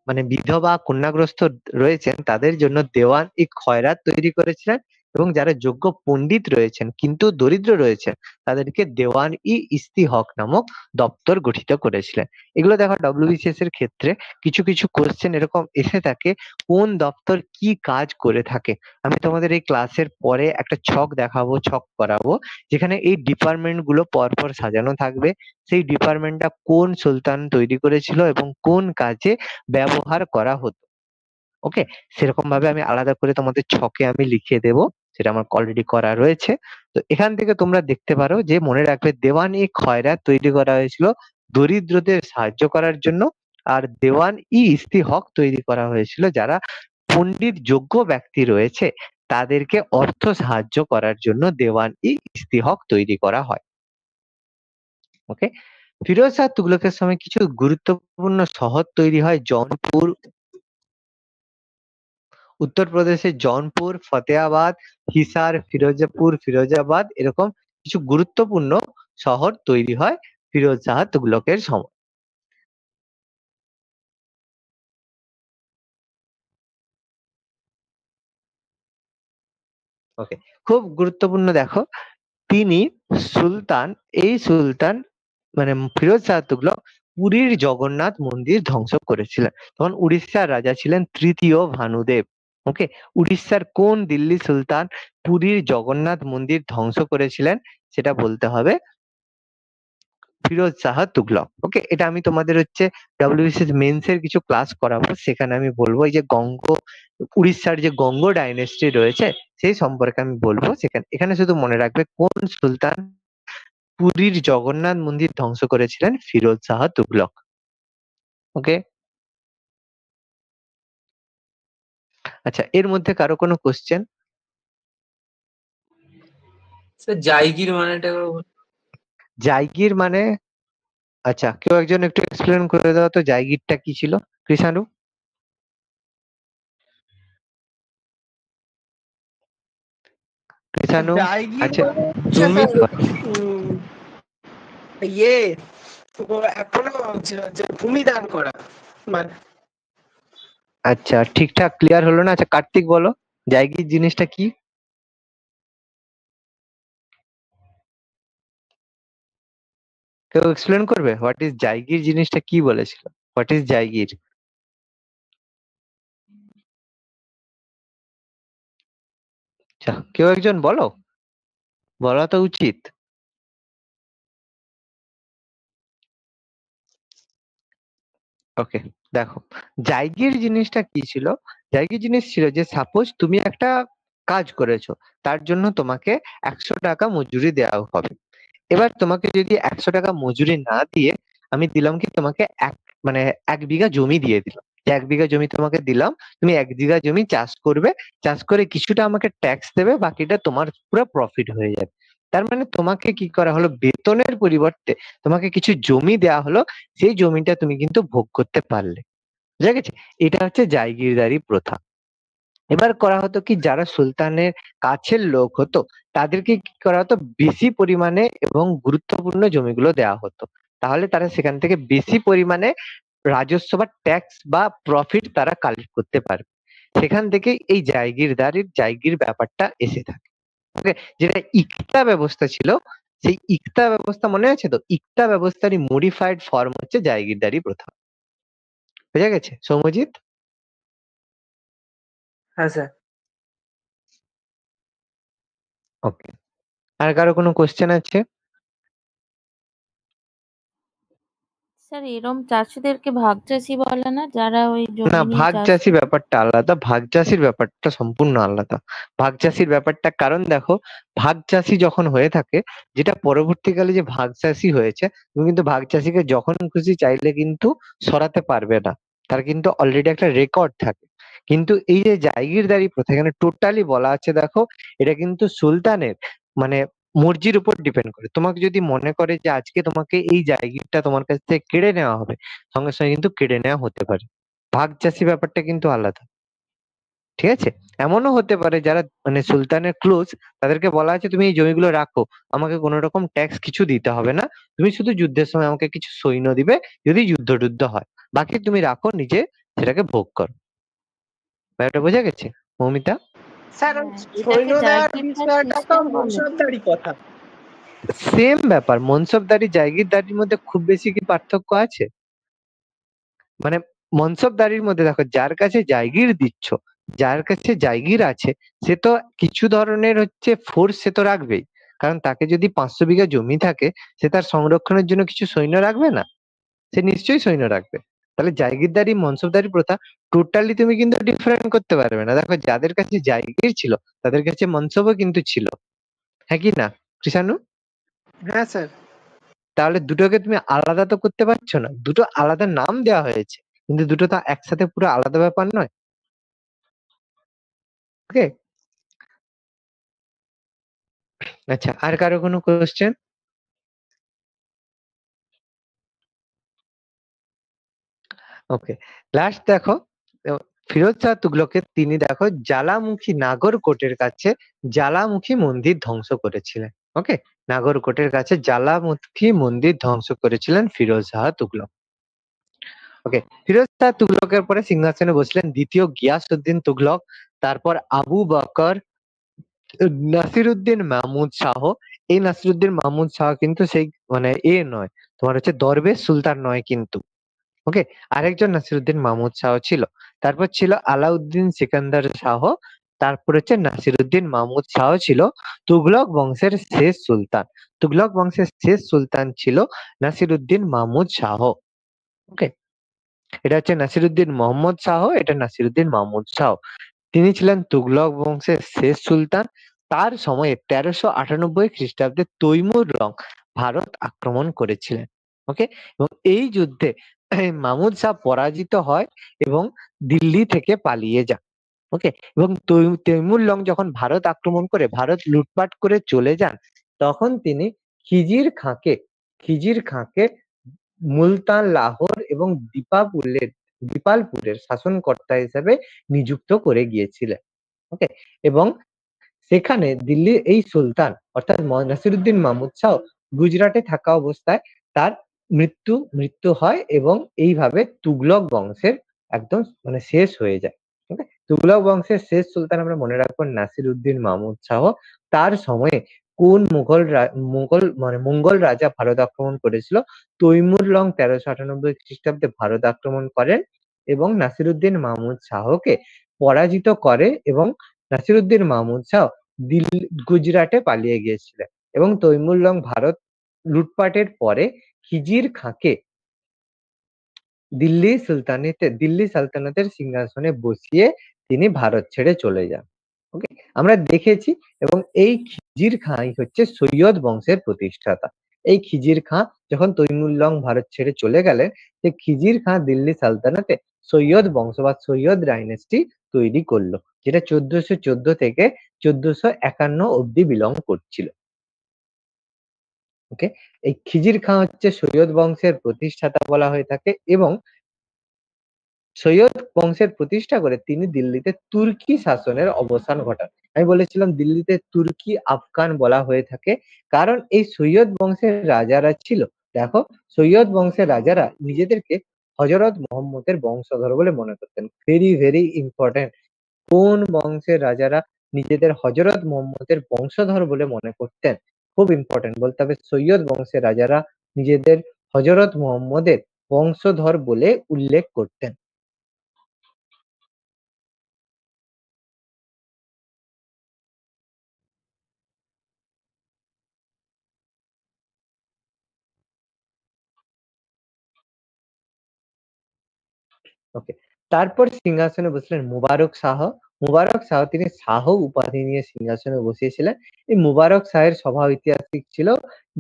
মানে বিধবা কন্যাগ্রস্ত রয়েছেন তাদের জন্য দেওয়ান-ই-খয়রাত তৈরি করেছিলেন, এবং যারা যোগ্য পণ্ডিত রয়েছেন কিন্তু দরিদ্র রয়েছেন তাদেরকে দেওয়ান-ই-ইস্তিহক নামক দপ্তর গঠিত করেছিলেন। এগুলো দেখো ডব্লিউবিসিএস এর ক্ষেত্রে কিছু কিছু কোশ্চেন এরকম এসে থাকে, কোন দপ্তর কি কাজ করে থাকে। আমি তোমাদের এই ক্লাসের পরে একটা ছক দেখাবো, ছক করাবো, যেখানে এই ডিপার্টমেন্ট গুলো পরপর সাজানো থাকবে, সেই ডিপার্টমেন্টটা কোন সুলতান তৈরি করেছিল এবং কোন কাজে ব্যবহার করা হতো। ওকে, সেরকম ভাবে আমি আলাদা করে তোমাদের ছকে আমি লিখে দেব, সেটা আমার অলরেডি করা রয়েছে। তো এখান থেকে তোমরা দেখতে পারো যে মনে রাখবে দেওয়ান-ই-খয়রাত তৈরি করা হয়েছিল দরিদ্রদের সাহায্য করার জন্য, আর দেওয়ান-ই-ইস্তিহক তৈরি করা হয়েছিল যারা পণ্ডিত যোগ্য ব্যক্তি রয়েছে তাদেরকে অর্থ সাহায্য করার জন্য দেওয়ান-ই-ইস্তিহক তৈরি করা হয়। ওকে, ফিরোজ শাহ তুগলকের সময় কিছু গুরুত্বপূর্ণ শহর তৈরি হয়, জৌনপুর উত্তরপ্রদেশের জৌনপুর, ফতেহাবাদ, হিসার, ফিরোজাবাদ, এরকম কিছু গুরুত্বপূর্ণ শহর তৈরি হয় ফিরোজ শাহ তুগলকের সময়। ওকে, খুব গুরুত্বপূর্ণ দেখো, তিনি সুলতান, এই সুলতান মানে ফিরোজ শাহ তুগলক পুরীর জগন্নাথ মন্দির ধ্বংস করেছিলেন। তখন উড়িষ্যার রাজা ছিলেন তৃতীয় ভানুদেব। ওকে, উড়িষ্যার কোন দিল্লি সুলতান পুরীর জগন্নাথ মন্দির ধ্বংস করেছিলেন সেটা বলতে হবে ফিরোজ শাহ তুগলক। ওকে, এটা আমি তোমাদের হচ্ছে ডব্লিউবিসিএস মেন্স এর কিছু ক্লাস করাবো, সেখানে আমি বলবো এই যে উড়িষ্যার যে গঙ্গ ডাইনেস্টি রয়েছে সেই সম্পর্কে আমি বলবো। এখানে শুধু মনে রাখবে কোন সুলতান পুরীর জগন্নাথ মন্দির ধ্বংস করেছিলেন, ফিরোজ শাহ তুগলক। ওকে, আচ্ছা, এর মধ্যে কারো কোনো কোশ্চেন? স্যার জায়গির মানেটা একবার জায়গির মানে, আচ্ছা কেউ একজন একটু এক্সপ্লেন করে দাও তো জায়গিরটা কি ছিল, কৃষাণু? কৃষাণু, জায়গির আচ্ছা মানে হচ্ছে তুমি স্যার, উম, ইয়ে ও এখনো যে ভূমিদান করা মানে। আচ্ছা, ঠিকঠাক ক্লিয়ার হলো না। আচ্ছা কার্তিক বলো, জায়গির জিনিসটা কি? কেউ এক্সপ্লেন করবে হোয়াট ইজ জায়গির জিনিসটা কি বলেছিল, হোয়াট ইজ জায়গির? আচ্ছা কেউ একজন বলো, বলা তো উচিত। ওকে, দেখো জায়গির জিনিসটা কি ছিল? জায়গির জিনিস ছিল যে সাপোজ তুমি একটা কাজ করেছো, তার জন্য তোমাকে 100 টাকা মজুরি দেওয়া হবে। এবার তোমাকে যদি 100 টাকা মজুরি না দিয়ে আমি দিলাম কি তোমাকে মানে 1 বিঘা জমি দিয়ে দিলাম, যে 1 বিঘা জমি তোমাকে দিলাম, তুমি 1 বিঘা জমি চাষ করবে, চাষ করে কিছুটা আমাকে ট্যাক্স দেবে, বাকিটা তোমার পুরো প্রফিট হয়ে যাবে। তার মানে তোমাকে কি করা হলো, বেতনের পরিবর্তে তোমাকে কিছু জমি দেওয়া হলো, সেই জমিটা তুমি কিন্তু ভোগ করতে পারলে। বুঝা গেছে? এটা হচ্ছে জায়গিরদারি প্রথা। এবার করা হতো কি, যারা সুলতানের কাছের লোক হতো তাদেরকে কি করা হতো, বেশি পরিমাণে এবং গুরুত্বপূর্ণ জমিগুলো দেওয়া হতো, তাহলে তারা সেখান থেকে বেশি পরিমাণে রাজস্ব বা ট্যাক্স বা প্রফিট তারা কালেক্ট করতে পারবে। সেখান থেকে এই জায়গিরদারির জায়গির ব্যাপারটা এসে থাকে। ওকে, যেটা ইকতা ব্যবস্থা ছিল, সেই ইকতা ব্যবস্থা মনে আছে তো? ইকতা ব্যবস্থারই মডিফাইড ফর্ম হচ্ছে জায়গিরদারি প্রথা। বুঝা গেছে সৌম্যজিৎ? হ্যাঁ স্যার। ওকে, আর কারো কোনো কোশ্চেন আছে? স্যার এরম চাষিদেরকে ভাগ চাষি বলে না, যারা ওই না, জমি নিয়ে ভাগ চাষ চাষি করে? ব্যাপারটা আলাদা, ভাগ চাষির ব্যাপারটা সম্পূর্ণ আলাদা। ভাগ চাষির ব্যাপারটা, কারণ দেখো ভাগ চাষি যখন হয়ে থাকে, যেটা পরবর্তীকালে যে ভাগ চাষি হয়েছে, তুমি কিন্তু ভাগ চাষিকে যখন খুশি চাইলে কিন্তু সরাতে পারবে না, তার কিন্তু অলরেডি একটা রেকর্ড থাকে। কিন্তু এই যে জায়গিরদারি প্রথা, এখানে টোটালি বলা আছে, দেখো এটা কিন্তু সুলতানের মানে মর্জির উপর ডিপেন্ড করে। তোমাকে যদি মনে করে যে আজকে তোমাকে এই জায়গিরটা তোমার কাছ থেকে কেড়ে নেওয়া হবে, সঙ্গে সঙ্গে কিন্তু কেড়ে নেওয়া হতে পারে। ভাগ চাষি ব্যাপারটা কিন্তু আলাদা। ঠিক আছে? এমনও হতে পারে যারা মানে সুলতানের ক্লোজ, তাদেরকে বলা আছে তুমি এই জমিগুলো রাখো, আমাকে কোনো রকম ট্যাক্স কিছু দিতে হবে না, তুমি শুধু যুদ্ধের সময় আমাকে কিছু সৈন্য দিবে, যদি যুদ্ধ টুদ্ধ হয়, বাকি তুমি রাখো, নিজে সেটাকে ভোগ করো। ব্যাপারটা বোঝা গেছে মৌমিতা? স্যার ওই হ্যাঁ, সৈন্য এটাকে দেওয়ার জায়গিরদার বিষয়টা তো সিস্টেম বলে। মনসবদারি কথা। সেম ব্যাপার, মনসবদারি জায়গিরদারির মধ্যে খুব বেশি কি পার্থক্য আছে? মানে মনসবদারির মধ্যে দেখো, যার কাছে জায়গির দিচ্ছ, যার কাছে জায়গির আছে, সে তো কিছু ধরনের হচ্ছে ফোর্স সে তো রাখবেই, কারণ তাকে যদি 500 বিঘা জমি থাকে, সে তার সংরক্ষণের জন্য কিছু সৈন্য রাখবে না? সে নিশ্চয়ই সৈন্য রাখবে। তাহলে জায়গিরদারি মনসবদারি প্রথা টোটালি তুমি কিন্তু ডিফারেন্ট করতে পারবে না। দেখো যাদের কাছে জায়গির ছিল, তাদের কাছে মনসবও কিন্তু ছিল, হ্যাঁ কি না কৃষাণু? হ্যাঁ স্যার। তাহলে দুটোকে তুমি আলাদা তো করতে পারছো না, দুটো আলাদা নাম দেওয়া হয়েছে, কিন্তু দুটো তো একসাথে পুরো আলাদা ব্যাপার নয়। ওকে, আচ্ছা, আর কারো কোনো কোশ্চেন? ওকে, লাস্ট দেখো, ফিরোজ শাহ তুগলকের তিনি দেখো জ্বালামুখী নাগরকোটের কাছে জ্বালামুখী মন্দির ধ্বংস করেছিলেন। ওকে, নাগরকোটের কাছে জ্বালামুখী মন্দির ধ্বংস করেছিলেন ফিরোজ শাহ তুগলক। ওকে, ফিরোজ শাহ তুগলকের পরে সিংহাসনে বসলেন দ্বিতীয় গিয়াসউদ্দিন তুগলক, তারপর আবু বকর নাসিরুদ্দিন মাহমুদ শাহ। এই নাসিরুদ্দিন মাহমুদ শাহ কিন্তু সেই মানে নয়, তোমার হচ্ছে দরবেশ সুলতান নয় কিন্তু। ওকে, আরেকজন নাসিরুদ্দিন মাহমুদ শাহ ছিল। তারপর ছিল আলাউদ্দিন সিকান্দার শাহ। তারপর হচ্ছে নাসিরুদ্দিন মাহমুদ শাহ ছিল তুগলক বংশের শেষ সুলতান। তুগলক বংশের শেষ সুলতান ছিল নাসিরুদ্দিন মাহমুদ শাহ। ওকে, এটা হচ্ছে নাসিরুদ্দিন মোহাম্মদ শাহ, এটা নাসিরুদ্দিন মাহমুদ শাহ। তিনি ছিলেন তুগলক বংশের শেষ সুলতান। তার সময়ে 1398 খ্রিস্টাব্দে তৈমুর লং ভারত আক্রমণ করেছিলেন। ওকে, এবং এই যুদ্ধে মাহমুদ শাহ পরাজিত হয় এবং দিল্লি থেকে পালিয়ে যান। ওকে, এবং তৈমুর লং যখন ভারত আক্রমণ করে ভারত লুটপাট করে চলে যান, তখন তিনি খিজির খাঁকে মুলতান, লাহোর এবং দীপালপুরের শাসনকর্তা হিসেবে নিযুক্ত করে গিয়েছিলেন। ওকে, এবং সেখানে দিল্লির এই সুলতান অর্থাৎ নাসিরুদ্দিন মাহমুদ শাহ গুজরাটে থাকা অবস্থায় তার মৃত্যু হয় এবং এইভাবে তুগলক বংশের একদম মানে শেষ হয়ে যায়। ওকে, তুগলক বংশের শেষ সুলতান আমরা মনে রাখবো নাসিরুদ্দিন মাহমুদ শাহ। তার সময়ে কোন মঙ্গল রাজা ভারত আক্রমণ করেছিল? তৈমুর লং 1398 খ্রিস্টাব্দে ভারত আক্রমণ করেন এবং নাসিরুদ্দিন মাহমুদ শাহকে পরাজিত করে, এবং নাসিরুদ্দিন মাহমুদ শাহ গুজরাটে পালিয়ে গিয়েছিলেন, এবং তৈমুর লং ভারত লুটপাটের পরে খিজির খাঁকে দিল্লি সালতানাতের সিংহাসনে বসিয়ে তিনি ভারত ছেড়ে চলে যান। ওকে, আমরা দেখেছি। এবং এই খিজির খাঁই হচ্ছে সৈয়দ বংশের প্রতিষ্ঠাতা। এই খিজির খাঁ যখন তৈমুরলং ভারত ছেড়ে চলে গেলেন, সে খিজির খাঁ দিল্লি সালতানাতে সৈয়দ বংশ বা সৈয়দ ডাইনেস্টি তৈরি করলো, যেটা 1414 থেকে 1451 অব্দি বিলং করছিল। ওকে, এই খিজির খাঁ হচ্ছে সৈয়দ বংশের প্রতিষ্ঠাতা বলা হয়ে থাকে এবং সৈয়দ বংশের প্রতিষ্ঠা করে তিনি দিল্লিতে তুর্কি শাসনের অবসান ঘটান। আমি বলেছিলাম দিল্লিতে তুর্কি আফগান বলা হয়ে থাকে, কারণ এই সৈয়দ বংশের রাজারা ছিল, দেখো, সৈয়দ বংশের রাজারা নিজেদেরকে হযরত মুহাম্মদের বংশধর বলে মনে করতেন। Very very important. কোন বংশের রাজারা নিজেদের হযরত মুহাম্মদের বংশধর বলে মনে করতেন? খুব ইম্পর্টেন্ট, বলতে হবে সৈয়দ বংশের রাজারা নিজেদের হযরত মুহাম্মদের বংশধর বলে উল্লেখ করতেন। ওকে, তারপর সিংহাসনে বসলেন মুবারক শাহ। মুবারক শাহ তিনি শাহ উপাধি নিয়ে সিংহাসনে বসিয়েছিলেন। এই মুবারক শাহের সভা ঐতিহাসিক ছিল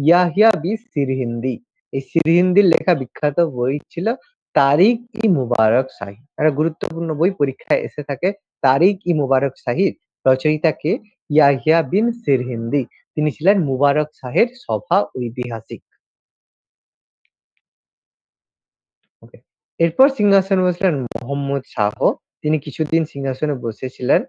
ইয়াহিয়া বি সিরহিন্দি। এই সিরহিন্দির লেখা বিখ্যাত বই ছিল তারিক ই মুবারক শাহী। একটা গুরুত্বপূর্ণ বই, পরীক্ষায় এসে থাকে। তারিক ই মুবারক শাহীর রচয়িতা কে? ইয়াহিয়া বিন সিরহিন্দি। তিনি ছিলেন মুবারক শাহের সভা ঐতিহাসিক। ওকে, এরপর সিংহাসনে বসলেন মোহাম্মদ শাহ। তিনি কিছুদিন সিংহাসনে বসেছিলেন।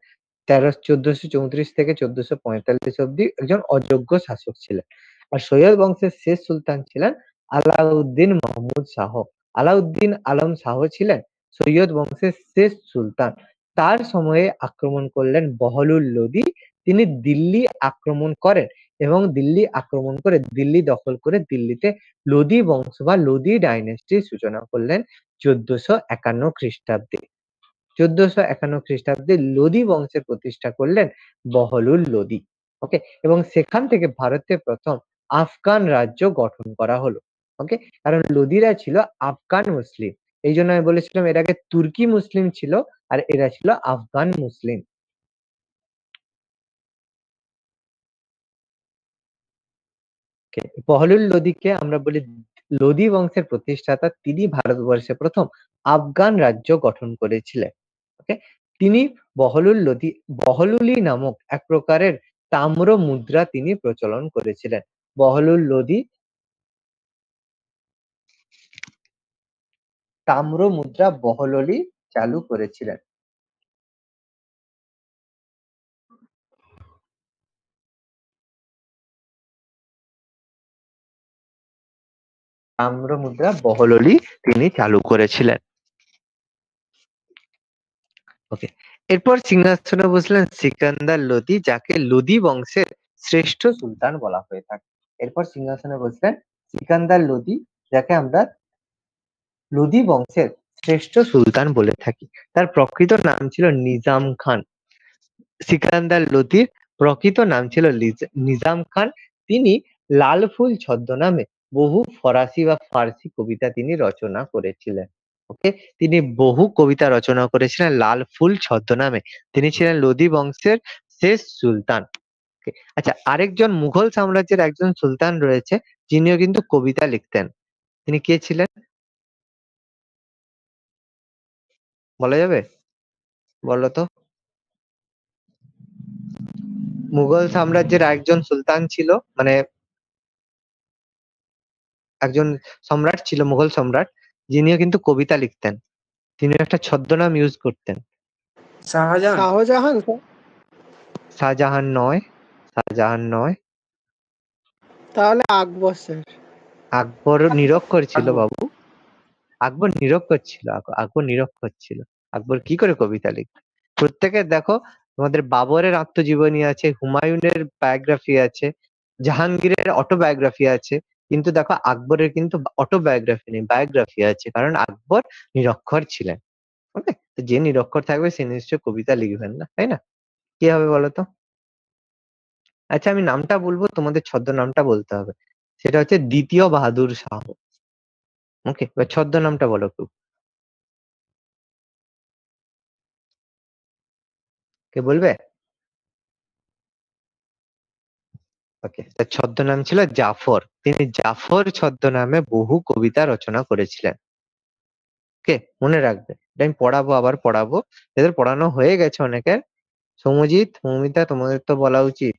1434 থেকে 1445 অব্দি একজন অযোগ্য শাসক ছিলেন। আর সৈয়দ বংশের শেষ সুলতান ছিলেন আলাউদ্দিন মাহমুদ শাহ। আলাউদ্দিন আলম শাহ ছিলেন সৈয়দ বংশের শেষ সুলতান। তার সময়ে আক্রমণ করলেন বহলুল লোদি। তিনি দিল্লি আক্রমণ করেন এবং দিল্লি আক্রমণ করে দিল্লি দখল করে দিল্লিতে লোদি বংশ বা লোদি ডাইনেস্টির সূচনা করলেন 1451 খ্রিস্টাব্দে। 1451 খ্রিস্টাব্দে লোদি বংশের প্রতিষ্ঠা করলেন বহলুল লোদি। ওকে, এবং সেখান থেকে ভারতে প্রথম আফগান রাজ্য গঠন করা হলো। ওকে, কারণ লোদিরা ছিল আফগান মুসলিম, এই জন্য আমি বলেছিলাম এর আগে তুর্কি মুসলিম ছিল আর এরা ছিল আফগান মুসলিম। বহলুল লোদিকে আমরা বলি লোদি বংশের প্রতিষ্ঠাতা। তিনি ভারতবর্ষে প্রথম আফগান রাজ্য গঠন করেছিলেন। ওকে, তিনি বহলুলি নামক এক প্রকারের তাম্র মুদ্রা তিনি প্রচলন করেছিলেন। বহলুল লোদি তাম্র মুদ্রা বহলুলি চালু করেছিলেন। তাম্র মুদ্রা বহলুলি তিনি চালু করেছিলেন। ওকে, এরপর সিংহাসনে বসলেন সিকান্দার লোদি, যাকে লোদি বংশের শ্রেষ্ঠ সুলতান বলা হয়ে থাকে। এরপর সিংহাসনে বসলেন সিকান্দার লোদি, যাকে আমরা লোদি বংশের শ্রেষ্ঠ সুলতান বলে থাকি। তার প্রকৃত নাম ছিল নিজাম খান। সিকান্দার লোদির প্রকৃত নাম ছিল নিজাম খান। তিনি লাল ফুল ছদ্মনামে বহু ফরাসি বা ফার্সি কবিতা তিনি রচনা করেছিলেন। ওকে, তিনি বহু কবিতা রচনা করেছিলেন লাল ফুল ছদ্মনামে। তিনি ছিলেন লোদি বংশের শেষ সুলতান। আচ্ছা, আরেকজন মুঘল সাম্রাজ্যের একজন সুলতান রয়েছে, যিনিও কিন্তু কবিতা লিখতেন। তিনি কে ছিলেন বলা যাবে? বলো তো। মুঘল সাম্রাজ্যের একজন সুলতান ছিল, মানে একজন সম্রাট ছিল, মুঘল সম্রাট, যিনিও কিন্তু কবিতা লিখতেন। তিনি একটা ছদ্মনাম ইউজ করতেন। শাহজাহান। শাহজাহান স্যার। শাহজাহান নয়, শাহজাহান নয়। তাহলে আকবর স্যার। আকবর নিরক্ষর ছিল আকবর। বাবু। আকবর নিরক্ষর ছিল। আকবর নিরক্ষর ছিল। আকবর কি করে কবিতা লিখবে? প্রত্যেকের দেখো, তোমাদের বাবরের আত্মজীবনী আছে, হুমায়ুনের বায়োগ্রাফি আছে, জাহাঙ্গীরের অটোবায়োগ্রাফি আছে, কিন্তু দেখো আকবরের কিন্তু অটোবায়োগ্রাফি নেই, বায়োগ্রাফি আছে, কারণ আকবর নিরক্ষর ছিলেন। ওকে, তো যে নিরক্ষর থাকবে সে নিশ্চয়ই কবিতা লিখবেন না, তাই না? কি হবে বলতো? আচ্ছা, আমি নামটা বলবো, তোমাদের ছদ্মনামটা বলতে হবে। সেটা হচ্ছে দ্বিতীয় বাহাদুর শাহ। ওকে, এবার ছদ্মনামটা বলো একটু। কে বলবে? ওকে, তার ছদ্মনাম ছিল জাফর। তিনি জাফর ছদ্মনামে বহু কবিতা রচনা করেছিলেন। ওকে, মনে রাখবে, এটা আমি পড়াবো, আবার পড়াবো, এদের পড়ানো হয়ে গেছে অনেকের। সৌমজিৎ, মৌমিতা, তোমাদের তো বলা উচিত,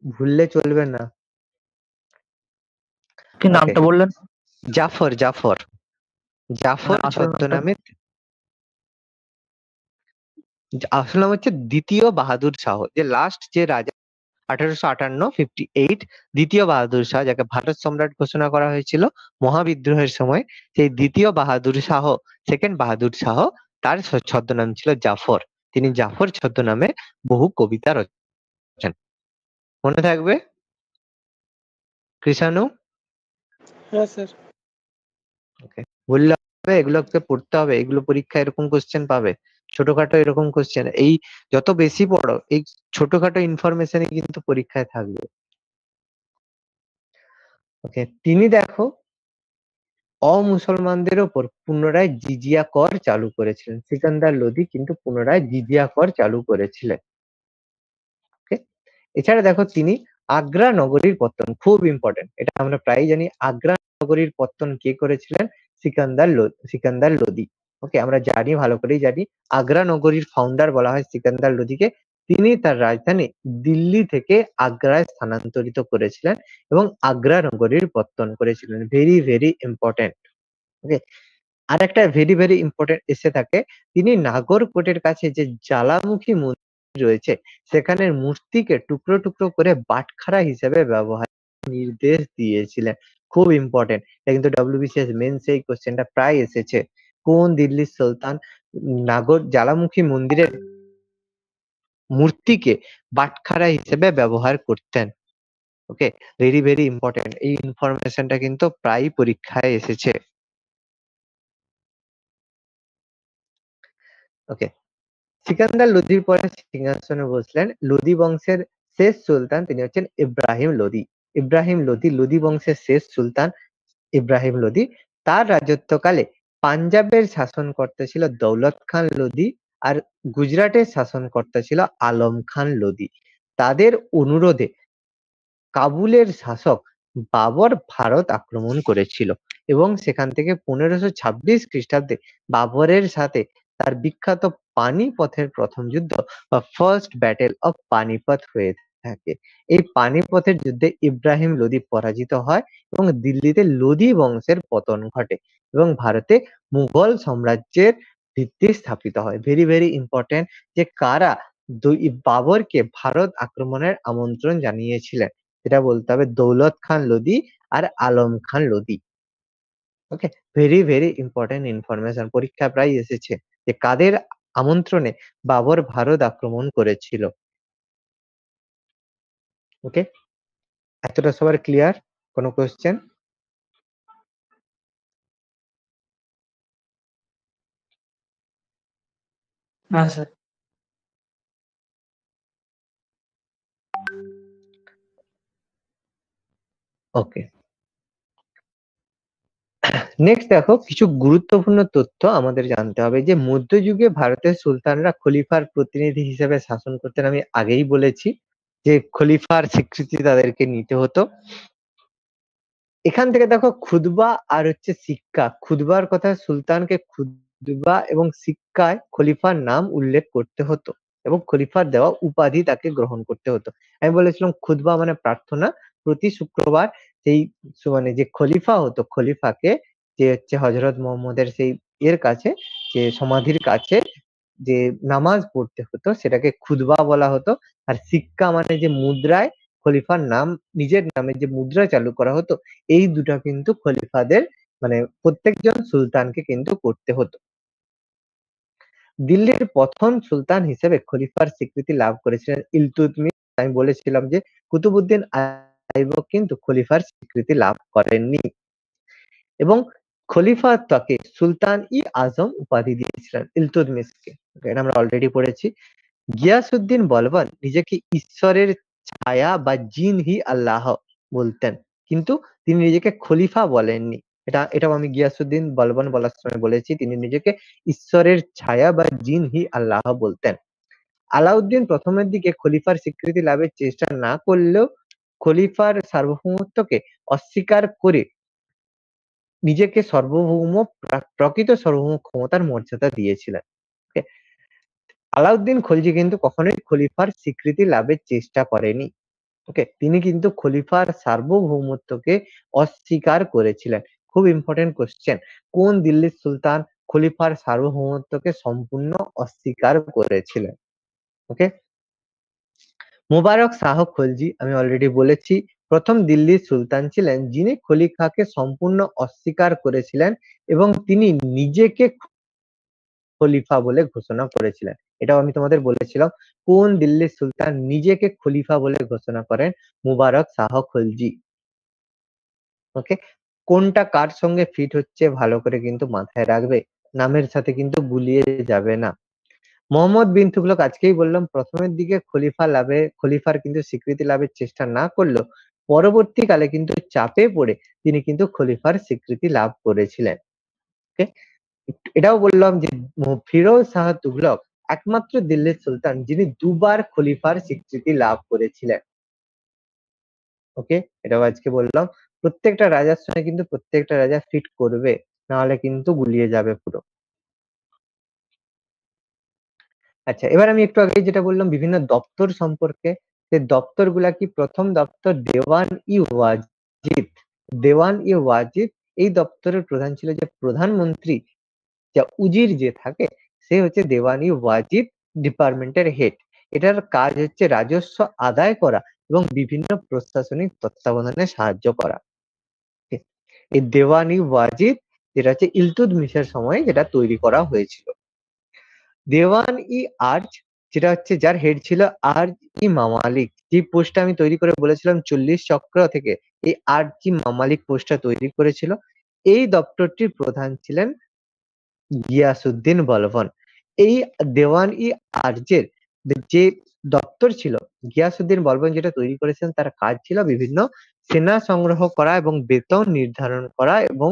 ভুললে চলবে না। কি ওকে, নামটা বললেন? জাফর, জাফর, জাফর আসল নামটা? ছদ্মনামে। আসল নাম হচ্ছে দ্বিতীয় বাহাদুর শাহ, যে লাস্ট যে রাজা 1858 দ্বিতীয় বাহাদুর শাহ, যাকে ভারত সম্রাট ঘোষণা করা হয়েছিল মহাবিদ্রোহের সময়, সেই দ্বিতীয় বাহাদুর শাহ, সেকেন্ড বাহাদুর শাহ, তার ছদ্মনাম ছিল জাফর। তিনি জাফর ছদ্মনামে বহু কবিতা রচনা। মনে থাকবে? কৃষাণু? হ্যাঁ স্যার। ওকে, বললে হবে, এগুলোকে পড়তে হবে, এগুলো পরীক্ষায় এরকম কোশ্চেন পাবে, ছোটখাটো এরকম কোশ্চেন। এই যত বেশি পড়ো, এই ছোটখাটো ইনফরমেশনই কিন্তু পরীক্ষায় থাকবে। ওকে, তিনি দেখো অমুসলমানদের ওপর পুনরায় জিজিয়া কর চালু করেছিলেন। সিকান্দার লোদি কিন্তু পুনরায় জিজিয়া কর চালু করেছিলেন। ওকে, এছাড়া দেখো তিনি আগ্রা নগরীর পত্তন, খুব ইম্পর্টেন্ট, এটা আমরা প্রায় জানি। আগ্রা নগরীর পত্তন কে করেছিলেন? সিকান্দার লোদি। ওকে, আমরা জানি, ভালো করেই জানি, আগ্রা নগরীর ফাউন্ডার বলা হয় সিকান্দার লোদিকে। তিনি তার রাজধানী দিল্লি থেকে আগ্রায় স্থানান্তরিত করেছিলেন এবং আগ্রা নগরীর পত্তন করেছিলেন। Very very important. ওকে, আর একটা ভেরি ভেরি ইম্পর্টেন্ট এসে থাকে, তিনি নাগরকোটের কাছে যে জ্বালামুখী মন্দির রয়েছে, সেখানের মূর্তিকে টুকরো টুকরো করে বাটখারা হিসেবে ব্যবহার নির্দেশ দিয়েছিলেন। খুব ইম্পর্টেন্ট, এটা কিন্তু WBCS মেন্স এই কোশ্চেনটা প্রায় এসেছে। কোন দিল্লির সুলতান জ্বালামুখী মন্দিরের মূর্তিকে বাটখারা হিসেবে ব্যবহার করতেন? ওকে, ভেরি ভেরি ইম্পর্টেন্ট, এই ইনফরমেশনটা কিন্তু প্রায় পরীক্ষায় এসেছে। ওকে, সিকান্দার লোদির পরে সিংহাসনে বসলেন লোদি বংশের শেষ সুলতান, তিনি হচ্ছেন ইব্রাহিম লোদি। ইব্রাহিম লোদি, লোদি বংশের শেষ সুলতান ইব্রাহিম লোদি। তার রাজত্বকালে পাঞ্জাবের শাসনকর্তা ছিল দৌলত খান লোদি, আর গুজরাটের শাসনকর্তা ছিল আলম খান লোদি। তাদের অনুরোধে কাবুলের শাসক বাবর ভারত আক্রমণ করেছিল এবং সেখান থেকে 1526 খ্রিস্টাব্দে বাবরের সাথে তার বিখ্যাত পানিপথের প্রথম যুদ্ধ বা ফার্স্ট ব্যাটেল অফ পানিপথ হয়ে থাকে। এই পানিপথের যুদ্ধে ইব্রাহিম লোদি পরাজিত হয় এবং দিল্লিতে লোদি বংশের পতন ঘটে এবং ভারতে মুঘল সাম্রাজ্যের ভিত্তি স্থাপিত হয়। ভেরি ভেরি ইম্পর্টেন্ট, যে কারা বাবরকে ভারত আক্রমণের আমন্ত্রণ জানিয়েছিলেন, এটা বলতে হবে দৌলত খান লোদি আর আলম খান লোদি। ওকে, ভেরি ভেরি ইম্পর্টেন্ট ইনফরমেশন, পরীক্ষা প্রায় এসেছে যে কাদের আমন্ত্রণে বাবর ভারত আক্রমণ করেছিল। ওকে, এতটা সবার ক্লিয়ার? কোনো কোশ্চেন? হ্যাঁ স্যার। ওকে, নেক্সট দেখো কিছু গুরুত্বপূর্ণ তথ্য আমাদের জানতে হবে, যে মধ্যযুগে ভারতের সুলতানরা খলিফার প্রতিনিধি হিসেবে শাসন করতেন। আমি আগেই বলেছি যে খলিফার স্বীকৃতি তাদেরকে নিতে হতো। এখান থেকে দেখো খুতবা আর হচ্ছে সিক্কা, খুতবার কথা, সুলতানকে খুতবা এবং সিক্কায় খলিফার নাম উল্লেখ করতে হতো এবং খলিফার দেওয়া উপাধি তাকে গ্রহণ করতে হতো। আমি বলেছিলাম খুতবা মানে প্রার্থনা, প্রতি শুক্রবার সেই মানে যে খলিফা হতো, খলিফাকে যে হচ্ছে হযরত মুহাম্মদের সেই এর কাছে, যে সমাধির কাছে যে নামাজ পড়তে হতো, সেটাকে খুতবা বলা হতো। আর সিক্কা মানে যে মুদ্রায় খলিফার নাম, নিজের নামে যে মুদ্রা চালু করা হতো, এই দুটা কিন্তু খলিফাদের মানে প্রত্যেকজন সুলতানকে কিন্তু করতে হতো। দিল্লির প্রথম সুলতান হিসেবে খলিফার স্বীকৃতি লাভ করেছিলেন ইলতুৎমিশ। আমি বলেছিলাম যে কুতুবউদ্দিন আইবক কিন্তু খলিফার স্বীকৃতি লাভ করেননি এবং খলিফা তাকে সুলতান ই আজম উপাধি দিয়েছিলেন ইলতুৎমিশকে। এটা আমরা অলরেডি পড়েছি। গিয়াসউদ্দিন বলবন নিজেকে ঈশ্বরের ছায়া বা জিন হি আল্লাহ বলতেন, কিন্তু তিনি নিজেকে খলিফা বলেননি। এটাও আমি গিয়াসউদ্দিন বলবন বলার সময় বলেছি, তিনি নিজেকে ঈশ্বরের ছায়া বা জিন হি আল্লাহ বলতেন। আলাউদ্দিন প্রথমের দিকে খলিফার স্বীকৃতি লাভের চেষ্টা না করলেও খলিফার সার্বভৌমত্বকে অস্বীকার করে নিজেকে প্রকৃত সার্বভৌম ক্ষমতার মর্যাদা দিয়েছিলেন। আলাউদ্দিন খলজি কিন্তু কখনোই খলিফার স্বীকৃতি লাভের চেষ্টা করেনি। ওকে, তিনি কিন্তু খলিফার সার্বভৌমত্বকে অস্বীকার করেছিলেন। খুব ইম্পর্টেন্ট কোশ্চেন, কোন দিল্লির সুলতান খলিফার সার্বভৌমত্বকে সম্পূর্ণ অস্বীকার করেছিলেন? ওকে, মুবারক শাহ খলজি, আমি অলরেডি বলেছি, প্রথম দিল্লির সুলতান ছিলেন যিনি খলিফাকে সম্পূর্ণ অস্বীকার করেছিলেন এবং তিনি নিজেকে খলিফা বলে ঘোষণা করেছিলেন। এটাও আমি তোমাদের বলেছিলাম, কোন দিল্লির সুলতান নিজেকে খলিফা বলে ঘোষণা করেন? মুবারক শাহ খলজি। ওকে, কোনটা কার সঙ্গে ফিট হচ্ছে ভালো করে কিন্তু মাথায় রাখবে, নামের সাথে কিন্তু গুলিয়ে যাবে না। মোহাম্মদ বিন তুগলক, আজকেই বললাম, প্রথমের দিকে খলিফার কিন্তু স্বীকৃতি লাভের চেষ্টা না করলেও পরবর্তীকালে কিন্তু চাপে পড়ে তিনি কিন্তু খলিফার স্বীকৃতি লাভ করেছিলেন। ওকে, এটাও বললাম যে ফিরোজ শাহ তুগলক একমাত্র দিল্লির সুলতান যিনি দুবার খলিফার স্বীকৃতি লাভ করেছিলেন। ওকে, এটাও আজকে বললাম। প্রত্যেকটা রাজার সঙ্গে কিন্তু প্রত্যেকটা রাজা ফিট করবে, নাহলে কিন্তু গুলিয়ে যাবে পুরো। আচ্ছা, এবার আমি একটু আগে যেটা বললাম বিভিন্ন দপ্তর সম্পর্কে, সেই দপ্তরগুলা কি? প্রথম দপ্তর দেওয়ান-ই-ওয়াজিদ। দেওয়ান-ই-ওয়াজিদ এই দপ্তরের প্রধান ছিল যে প্রধানমন্ত্রী, যা উজির যে থাকে, সে হচ্ছে দেওয়ান-ই-ওয়াজিদ ডিপার্টমেন্টের হেড। এটার কাজ হচ্ছে রাজস্ব আদায় করা এবং বিভিন্ন প্রশাসনিক তত্ত্বাবধানে সাহায্য করা। এই দেওয়ান-ই-ওয়াজিদ যেটা হচ্ছে ইলতুৎমিশের সময় যেটা তৈরি করা হয়েছিল। দেওয়ান-ই-আর্জ যেটা হচ্ছে, যার হেড ছিল আর্জ-ই-মামালিক, যে পোস্টটা আমি তৈরি করে বলেছিলাম 40 চক্র থেকে এই আর্জ-ই-মামালিক পোস্টটা তৈরি করেছিল। এই দপ্তরটির প্রধান ছিলেন গিয়াসউদ্দিন বলবন। এই দেওয়ান-ই-আর্জের যে দপ্তর ছিল, গিয়াসউদ্দিন বলবন যেটা তৈরি করেছিলেন, তার কাজ ছিল বিভিন্ন সেনা সংগ্রহ করা এবং বেতন নির্ধারণ করা এবং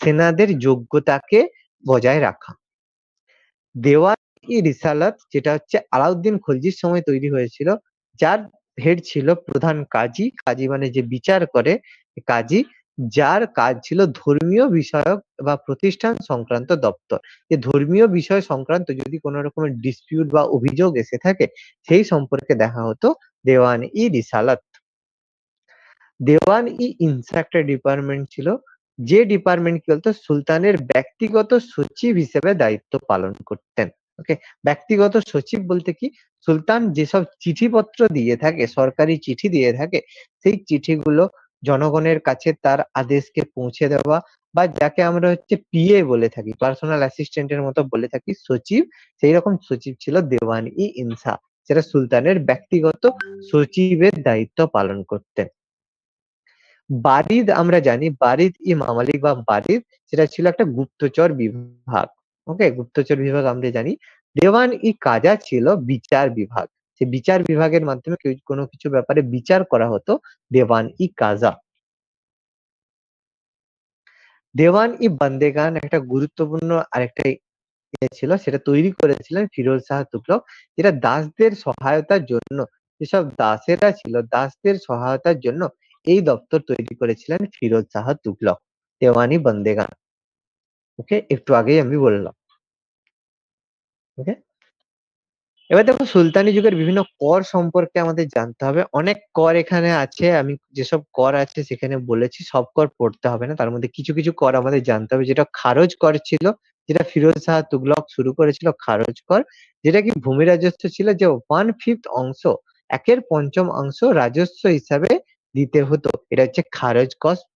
সেনাদের যোগ্যতাকে বজায় রাখা। দেওয়ান-ই-রিসালাত যেটা হচ্ছে আলাউদ্দিন খলজির সময় তৈরি হয়েছিল, যার হেড ছিল প্রধান কাজী। কাজী মানে যে বিচার করে কাজী, যার কাজ ছিল ধর্মীয় বিষয়ক বা প্রতিষ্ঠান সংক্রান্ত দপ্তর। যে ধর্মীয় বিষয় সংক্রান্ত যদি কোনো রকমের ডিসপিউট বা অভিযোগ এসে থাকে, সেই সম্পর্কে দেখা হতো দেওয়ান-ই-রিসালাত। দেওয়ান-ই-ইনসা একটা ডিপার্টমেন্ট ছিল, যে ডিপার্টমেন্ট কি বলতো, সুলতানের ব্যক্তিগত সচিব হিসেবে দায়িত্ব পালন করতেন। ওকে, ব্যক্তিগত সচিব বলতে কি, সুলতান যেসব চিঠিপত্র দিয়ে থাকে, সরকারি চিঠি দিয়ে থাকে, সেই চিঠিগুলো জনগণের কাছে তার আদেশকে পৌঁছে দেওয়া, বা যাকে আমরা হচ্ছে পিএ বলে থাকি, পার্সোনাল অ্যাসিস্ট্যান্টের মতো বলে থাকি, সচিব, সেই রকম সচিব ছিল দেওয়ান-ই-ইনসা, যেটা সুলতানের ব্যক্তিগত সচিবের দায়িত্ব পালন করতেন। বারিদ আমরা জানি, বারিদ-ই-মামালিক বা বারিদ, সেটা ছিল একটা গুপ্তচর বিভাগ। ওকে, গুপ্তচর বিভাগ আমরা জানি। দেওয়ান-ই-কাজা ছিল বিচার বিভাগ, সে বিচার বিভাগের মাধ্যমে কোনো কিছু ব্যাপারে বিচার করা হতো, দেওয়ান-ই-কাজা। দেওয়ান-ই-বন্দেগান একটা গুরুত্বপূর্ণ আরেকটা ছিল, সেটা তৈরি করেছিলেন ফিরোজ শাহ তুগলক, যেটা দাসদের সহায়তার জন্য, যেসব দাসেরা ছিল দাসদের সহায়তার জন্য এই দপ্তর তৈরি করেছিলেন ফিরোজ শাহ তুগলক, দেওয়ান-ই-বন্দেগান। ওকে, একটু আগেই আমি বললাম। ওকে, এবার দেখো সুলতানি যুগের বিভিন্ন কর সম্পর্কে আমাদের জানতে হবে। অনেক কর এখানে আছে, আমি যেসব কর আছে সেখানে বলেছি, সব কর পড়তে হবে না, তার মধ্যে কিছু কিছু কর আমাদের জানতে হবে। যেটা খারজ কর ছিল, যেটা ফিরোজ শাহ তুগলক শুরু করেছিল, খারজ কর, যেটা কি ভূমি রাজস্ব ছিল, যে 1/5 অংশ, 1/5 অংশ রাজস্ব হিসাবে দিতে হতো, এটা হচ্ছে খারজ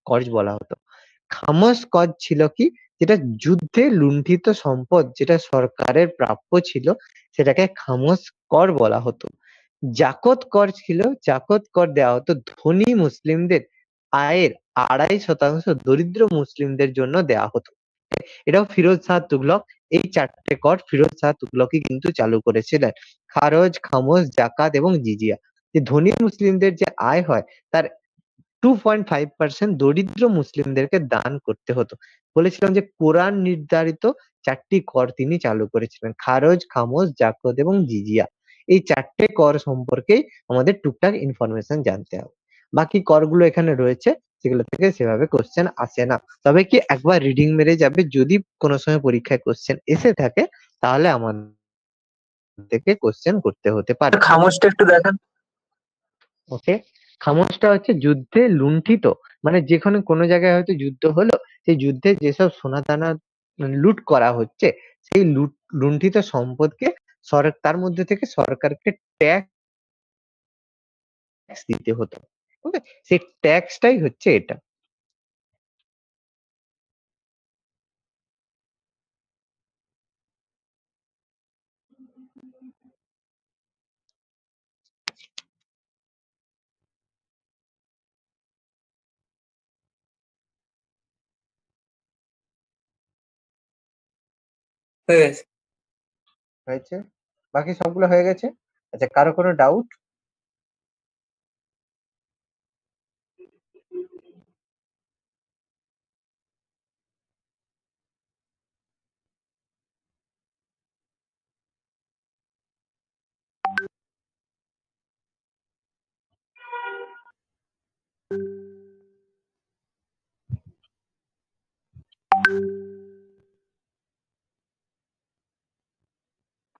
কর বলা হতো। খামোশ কর ছিল কি, যেটা যুদ্ধে লুণ্ঠিত সম্পদ যেটা সরকারের প্রাপ্য ছিল, সেটাকে খামোশ কর বলা হতো। জাকত কর ছিল, জাকত কর দেওয়া হতো ধনী মুসলিমদের আয়ের 2.5% দরিদ্র মুসলিমদের জন্য দেওয়া হতো। এটাও ফিরোজ শাহ তুগলক, এই 4টে কর ফিরোজ শাহ তুগলকই কিন্তু চালু করেছিলেন, খারজ, খামোশ, জাকাত এবং জিজিয়া। যে ধনী মুসলিমদের যে আয় হয়, তার 2.5% দরিদ্র মুসলিমদেরকে দান করতে হতো। বলেছিলাম যে কোরআন নির্ধারিত 4টি কর তিনি চালু করেছিলেন, খারজ, খামোশ, জাকত এবং জিজিয়া। এই 4টে কর সম্পর্কেই আমাদের টুকটাক ইনফরমেশন জানতে হবে। বাকি করগুলো এখানে রয়েছে, সেগুলো থেকে সেভাবে কোশ্চেন আসে না। তবে কি একবার রিডিং মেরে যাবে, যদি কোনো সময় পরীক্ষায় কোশ্চেন এসে থাকে তাহলে আমাদেরকে কোশ্চেন করতে হতে পারে। খামোশটা একটু দেখান। ওকে, খামোশটা হচ্ছে যুদ্ধে লুণ্ঠিত, মানে যেখানে কোনো জায়গায় হয়তো যুদ্ধ হলো, সেই যুদ্ধে যেসব সোনাদানা লুট করা হচ্ছে, সেই লুণ্ঠিত সম্পদকে তার মধ্যে থেকে সরকারকে ট্যাক্স দিতে হতো। ওকে, সেই ট্যাক্সটাই হচ্ছে এটা। হয়ে গেছে। হয়েছে, বাকি সবগুলো হয়ে গেছে। আচ্ছা, কারো কোনো ডাউট?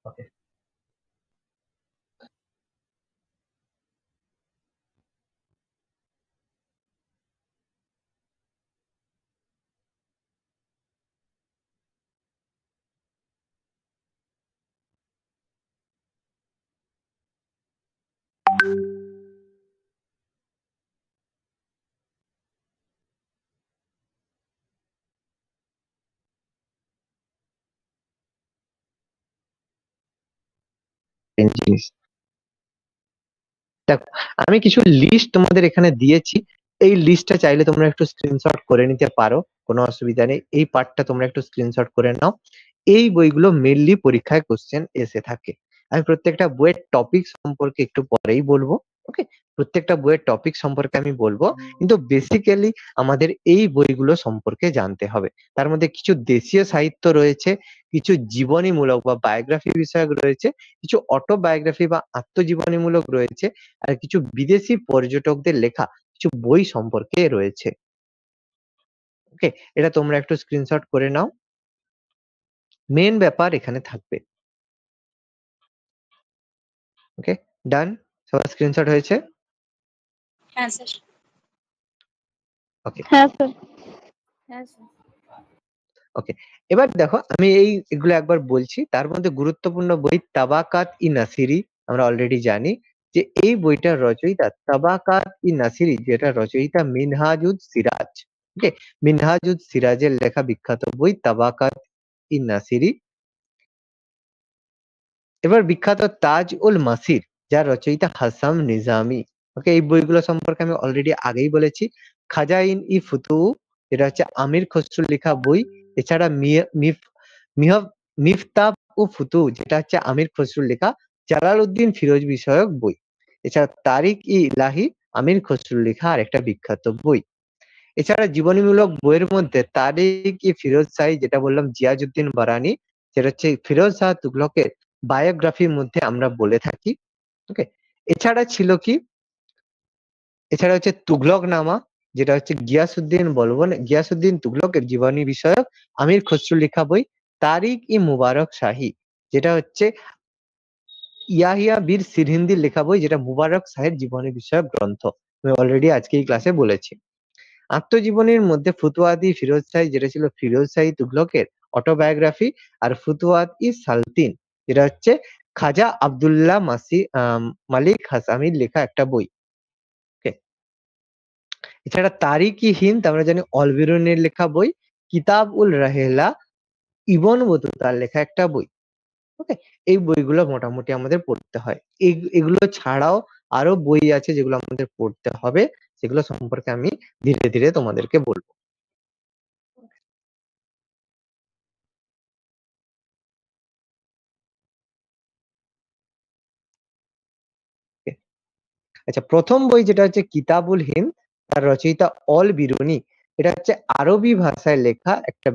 ওকে, জিনিস দেখো, আমি কিছু লিস্ট তোমাদের এখানে দিয়েছি। এই লিস্টটা চাইলে তোমরা একটু স্ক্রিনশট করে নিতে পারো, কোনো অসুবিধা নেই। এই পার্টটা তোমরা একটু স্ক্রিনশট করে নাও। এই বইগুলো মেইনলি পরীক্ষায় কোশ্চেন এসে থাকে। আমি প্রত্যেকটা বইয়ের টপিক সম্পর্কে একটু পরেই বলবো। ওকে, প্রত্যেকটা বইয়ের টপিক সম্পর্কে আমি বলবো, কিন্তু বেসিক্যালি আমাদের এই বইগুলো সম্পর্কে জানতে হবে। তার মধ্যে কিছু দেশীয় সাহিত্য রয়েছে, কিছু জীবনীমূলক বা বায়োগ্রাফি বিষয়ক রয়েছে, কিছু অটোবায়োগ্রাফি বা আত্মজীবনীমূলক রয়েছে, আর কিছু বিদেশি পর্যটকদের লেখা কিছু বই সম্পর্কে রয়েছে। ওকে, এটা তোমরা একটু স্ক্রিনশট করে নাও। মেন ব্যাপার এখানে থাকবে। ওকে, ডান, সবার স্ক্রিনশট হয়েছে? হ্যাঁ স্যার। ওকে হ্যাঁ স্যার। হ্যাঁ স্যার। ওকে, এবার দেখো আমি এগুলো একবার বলছি। তার মধ্যে গুরুত্বপূর্ণ বই তাবাকাত ই নাসিরি, আমরা অলরেডি জানি যে এই বইটার রচয়িতা তাবাকাত ই নাসিরি, যেটা রচয়িতা মিনহাজুজ সিরাজ। ওকে, মিনহাজুজ সিরাজের লেখা বিখ্যাত বই তাবাকাত ই নাসিরি। এবার বিখ্যাত তাজ উল মাসির, যার রচয়িতা হাসাম নিজামি। ওকে, এই বইগুলো সম্পর্কে আমি অলরেডি আগেই বলেছি। খাজাইন ই ফুতু, যেটা হচ্ছে আমির খসরুর লেখা বই। এছাড়া মিফতাব ও ফুতু, যেটা হচ্ছে আমির খসরুর লেখা জালালউদ্দিন ফিরোজ বিষয়ক বই। এছাড়া তারিক ই ইলাহি, আমির খসরুর লেখা আর একটা বিখ্যাত বই। এছাড়া জীবনীমূলক বইয়ের মধ্যে তারিক ই ফিরোজ শাহী, যেটা বললাম জিয়াজউদ্দিন বারানি, যেটা হচ্ছে ফিরোজ শাহ তুগলকের বায়োগ্রাফির মধ্যে আমরা বলে থাকি। ওকে, এছাড়া ছিল কি, এছাড়া হচ্ছে তুগলক নামা, যেটা হচ্ছে গিয়াসউদ্দিন তুগলকের জীবনী বিষয়ক আমির খসরুর লেখা বই। তারিক ই মুবারক শাহী, যেটা হচ্ছে ইয়াহিয়া বীর সিরহিন্দির লেখা বই, যেটা মুবারক শাহের জীবনী বিষয়ক গ্রন্থ। আমি অলরেডি আজকে এই ক্লাসে বলেছি। আত্মজীবনীর মধ্যে ফুতুয়াত-ই ফিরোজ শাহী, যেটা ছিল ফিরোজ শাহী তুগলকের অটোবায়োগ্রাফি, আর ফুতুয়াত-ই সালতিন, যেটা হচ্ছে খাজা আব্দুল্লাহ মালিক হাসামির লেখা একটা বই। ওকে, এছাড়া তারিক-ই-হিন্দ আমরা জানি অলবিরুনির লেখা বই। কিতাব উল রাহেলা ইবন বতুতার লেখা একটা বই। ওকে, এই বইগুলো মোটামুটি আমাদের পড়তে হয়। এগুলো ছাড়াও আরো বই আছে যেগুলো আমাদের পড়তে হবে, সেগুলো সম্পর্কে আমি ধীরে ধীরে তোমাদেরকে বলবো। আচ্ছা, প্রথম বই যেটা হচ্ছে কিতাবুল হিন্দ, তার রচয়িতা অল বিরুনি। এটা হচ্ছে আরবি ভাষায় লেখা একটা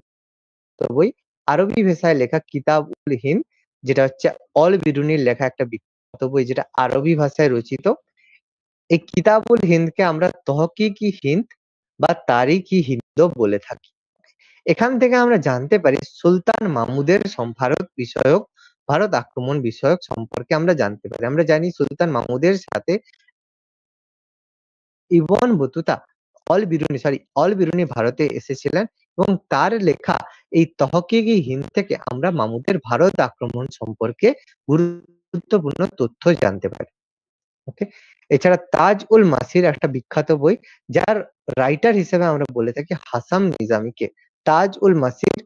বই। আরবি ভাষায় লেখা কিতাবুল হিন্দ, যেটা হচ্ছে অল বিরুনির লেখা একটা বই যেটা আরবি ভাষায় রচিত। এই কিতাবুল হিন্দকে আমরা তহকিকি হিন্দ বা তারিখি হিন্দও বলে থাকি। এখান থেকে আমরা জানতে পারি সুলতান মাহমুদের ভারত আক্রমণ বিষয়ক সম্পর্কে আমরা জানতে পারি। আমরা জানি সুলতান মাহমুদের সাথে ইবন বতুতা অল বিরুনি ভারতে এসেছিলেন এবং তার লেখা এই তহকিকি হিন্দ থেকে আমরা মাহমুদের ভারত আক্রমণ সম্পর্কে গুরুত্বপূর্ণ তথ্য জানতে পারি। ওকে, এছাড়া তাজ উল মাসির একটা বিখ্যাত বই, যার রাইটার হিসেবে আমরা বলে থাকি হাসাম নিজামীকে। তাজ উল মাসির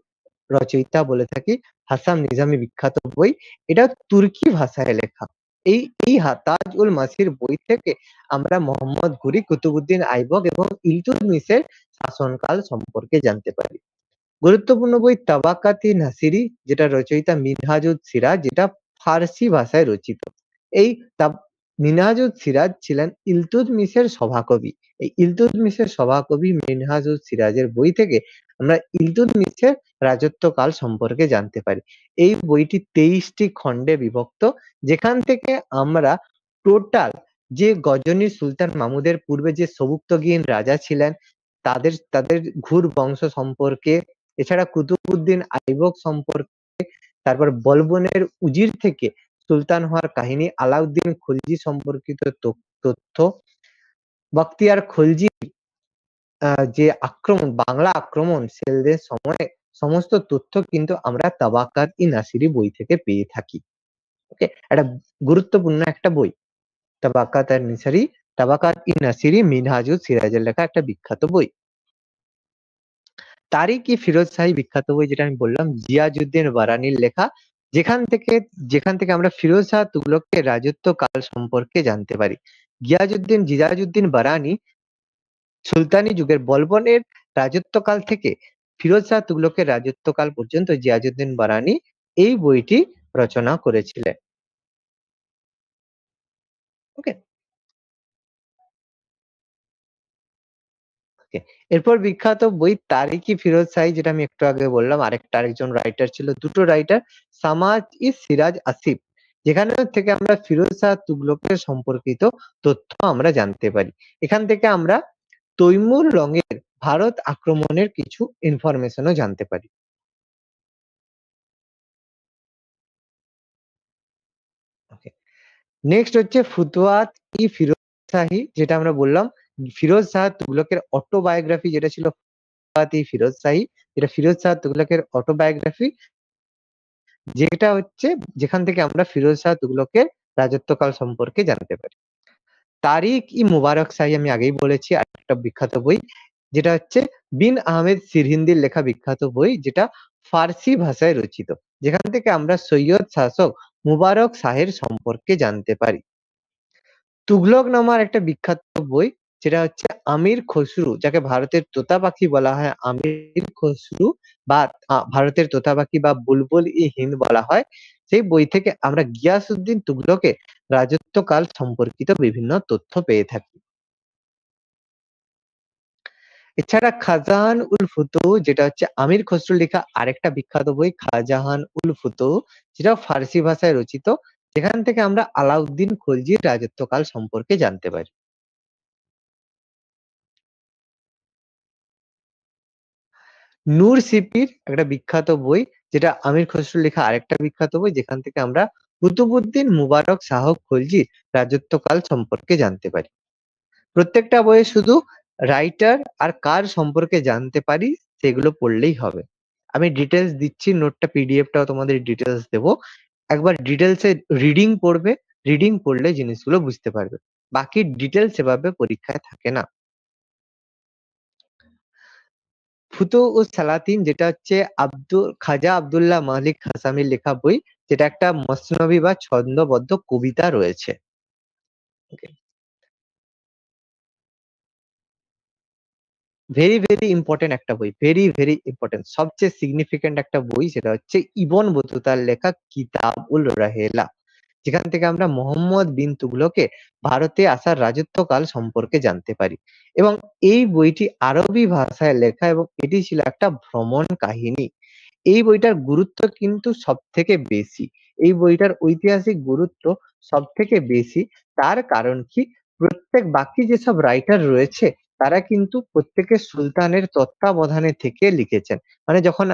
রচয়িতা বলে থাকি হাসাম নিজামী, বিখ্যাত বই। এটা তুর্কি ভাষায় লেখা। এই এই তাজ উল মাসির বই থেকে আমরা মোহাম্মদ ঘুরি, কুতুবুদ্দিন আইবক এবং ইলতুৎমিশের শাসনকাল সম্পর্কে জানতে পারি। গুরুত্বপূর্ণ বই তাবাকাতি নাসিরি, যেটা রচয়িতা মিনহাজুদ সিরাজ, যেটা ফার্সি ভাষায় রচিত। এই মিনহাজুদ সিরাজ ছিলেন ইলতুৎমিশের সভাকবি। এই ইলতুৎমিশের সভাকবি মিনহাজুদ সিরাজের বই থেকে আমরা ইলতুৎমিশের রাজত্বকাল সম্পর্কে জানতে পারি। এই বইটি 23টি খণ্ডে বিভক্ত, যেখান থেকে আমরা টোটাল যে গজনী সুলতান মাহমুদের পূর্বে যে সবুক্তগীন রাজা ছিলেন তাদের ঘুর বংশ সম্পর্কে, এছাড়া কুতুবুদ্দিন আইবক সম্পর্কে, তারপর বলবনের উজির থেকে সুলতান হওয়ার কাহিনী, আলাউদ্দিন খলজি সম্পর্কিত তথ্য, বখতিয়ার খলজির যে বাংলা আক্রমণ সেলদের সময়ে, সমস্ত তথ্য কিন্তু আমরা তাবাকাত-ই-নাসিরি বই থেকে পেয়ে থাকি। ওকে, একটা গুরুত্বপূর্ণ একটা বই তাবাকাত-ই-নাসিরি মিনহাজুদ সিরাজের লেখা একটা বিখ্যাত বই। তারিখ-ই-ফিরোজ শাহী বিখ্যাত বই, যেটা আমি বললাম জিয়াজউদ্দিন বারানীর লেখা, যেখান থেকে আমরা ফিরোজ শাহ তুগলকের রাজত্ব কাল সম্পর্কে জানতে পারি। জিয়াজউদ্দিন বারানী সুলতানি যুগের বলবনের রাজত্বকাল থেকে ফিরোজ শাহ তুগলকের রাজত্বকাল পর্যন্ত জিয়াজউদ্দিন বারানী এই বইটি রচনা করেছিলেন। ওকে, এরপর বিখ্যাত বই তারিখ-ই-ফিরোজ শাহী, যেটা আমি একটু আগে বললাম। আরেকজন রাইটার ছিল, দুটো রাইটার, সামাজ-ই-সিরাজ আসিফ, যেখানে থেকে আমরা ফিরোজ শাহ তুগলকের সম্পর্কিত তথ্য আমরা জানতে পারি। এখান থেকে আমরা তৈমুর লংয়ের ভারত আক্রমণের কিছু ইনফরমেশনও জানতে পারি। নেক্সট হচ্ছে ফুতুয়াত-ই-ফিরোজ শাহী, যেটা আমরা বললাম ফিরোজ শাহ তুগলকের অটোবায়োগ্রাফি, যেটা ছিল ফুতুয়াত-ই-ফিরোজ শাহী, যেটা ফিরোজ শাহ তুগলকের অটোবায়োগ্রাফি, যেটা হচ্ছে যেখান থেকে আমরা ফিরোজ শাহ তুগলকের রাজত্বকাল সম্পর্কে জানতে পারি। তারিখ-ই-মুবারক শাহী আমি আগেই বলেছি, আরেকটা বিখ্যাত বই, যেটা হচ্ছে বিন আহমেদ সিরহিন্দির লেখা বিখ্যাত বই, যেটা ফার্সি ভাষায় রচিত, যেখান থেকে আমরা সৈয়দ শাসক মুবারক শাহের সম্পর্কে জানতে পারি। তুগলকনামার একটা বিখ্যাত বই, যেটা হচ্ছে আমির খসরু, যাকে ভারতের তোতা পাখি বলা হয়, আমির খসরু বা ভারতের তোতা পাখি বা বুলবুল-ই-হিন্দ বলা হয়। সেই বই থেকে আমরা গিয়াসউদ্দিন তুগলকের রাজত্বকাল সম্পর্কিত বিভিন্ন তথ্য পেয়ে থাকি। এছাড়া খাজাহান উল ফুতুহ, যেটা হচ্ছে আমির খসরুর লেখা আরেকটা বিখ্যাত বই, খাজাহান উল ফুতুহ, যেটা ফার্সি ভাষায় রচিত, যেখান থেকে আমরা আলাউদ্দিন খলজির রাজত্বকাল সম্পর্কে জানতে পারি। নূর সিপির একটা বিখ্যাত বই, যেটা আমির খসরুর লেখা আরেকটা বিখ্যাত বই, যেখান থেকে আমরা কুতুবুদ্দিন মুবারক শাহ খলজির রাজত্বকাল সম্পর্কে জানতে পারি। প্রত্যেকটা বইয়ে শুধু রাইটার আর কার সম্পর্কে জানতে পারি সেগুলো পড়লেই হবে। আমি ডিটেলস দিচ্ছি, নোটটা পিডিএফটাও তোমাদের ডিটেলস দেবো। একবার ডিটেলসে রিডিং পড়বে, রিডিং পড়লে জিনিসগুলো বুঝতে পারবে। বাকি ডিটেলস এভাবে পরীক্ষায় থাকে না। ফুতুহ-উস সালাতিন, যেটা হচ্ছে খাজা আব্দুল্লাহ মালিক হাসামির লেখা বই, যেটা একটা মসনবী বা ছন্দবদ্ধ কবিতা রয়েছে। ভেরি ইম্পর্টেন্ট একটা বই, ভেরি ইম্পর্টেন্ট, সবচেয়ে সিগনিফিকেন্ট একটা বই, সেটা হচ্ছে ইবন বতুতার লেখা কিতাব-উল রাহেলা, যেখান থেকে আমরা মোহাম্মদ বিন তুগলকের ভারতে আসার রাজত্বকাল সম্পর্কে জানতে পারি। এবং এই বইটি আরবি ভাষায় লেখা এবং এটি ছিল একটা ভ্রমণ কাহিনী। এই বইটার গুরুত্ব কিন্তু সব থেকে বেশি, এই বইটার ঐতিহাসিক গুরুত্ব সব থেকে বেশি। তার কারণ কি, প্রত্যেক বাকি যেসব রাইটার রয়েছে তারা কিন্তু প্রত্যেকে সুলতানের তত্ত্বাবধানে থেকে লিখেছেন। মানে যখন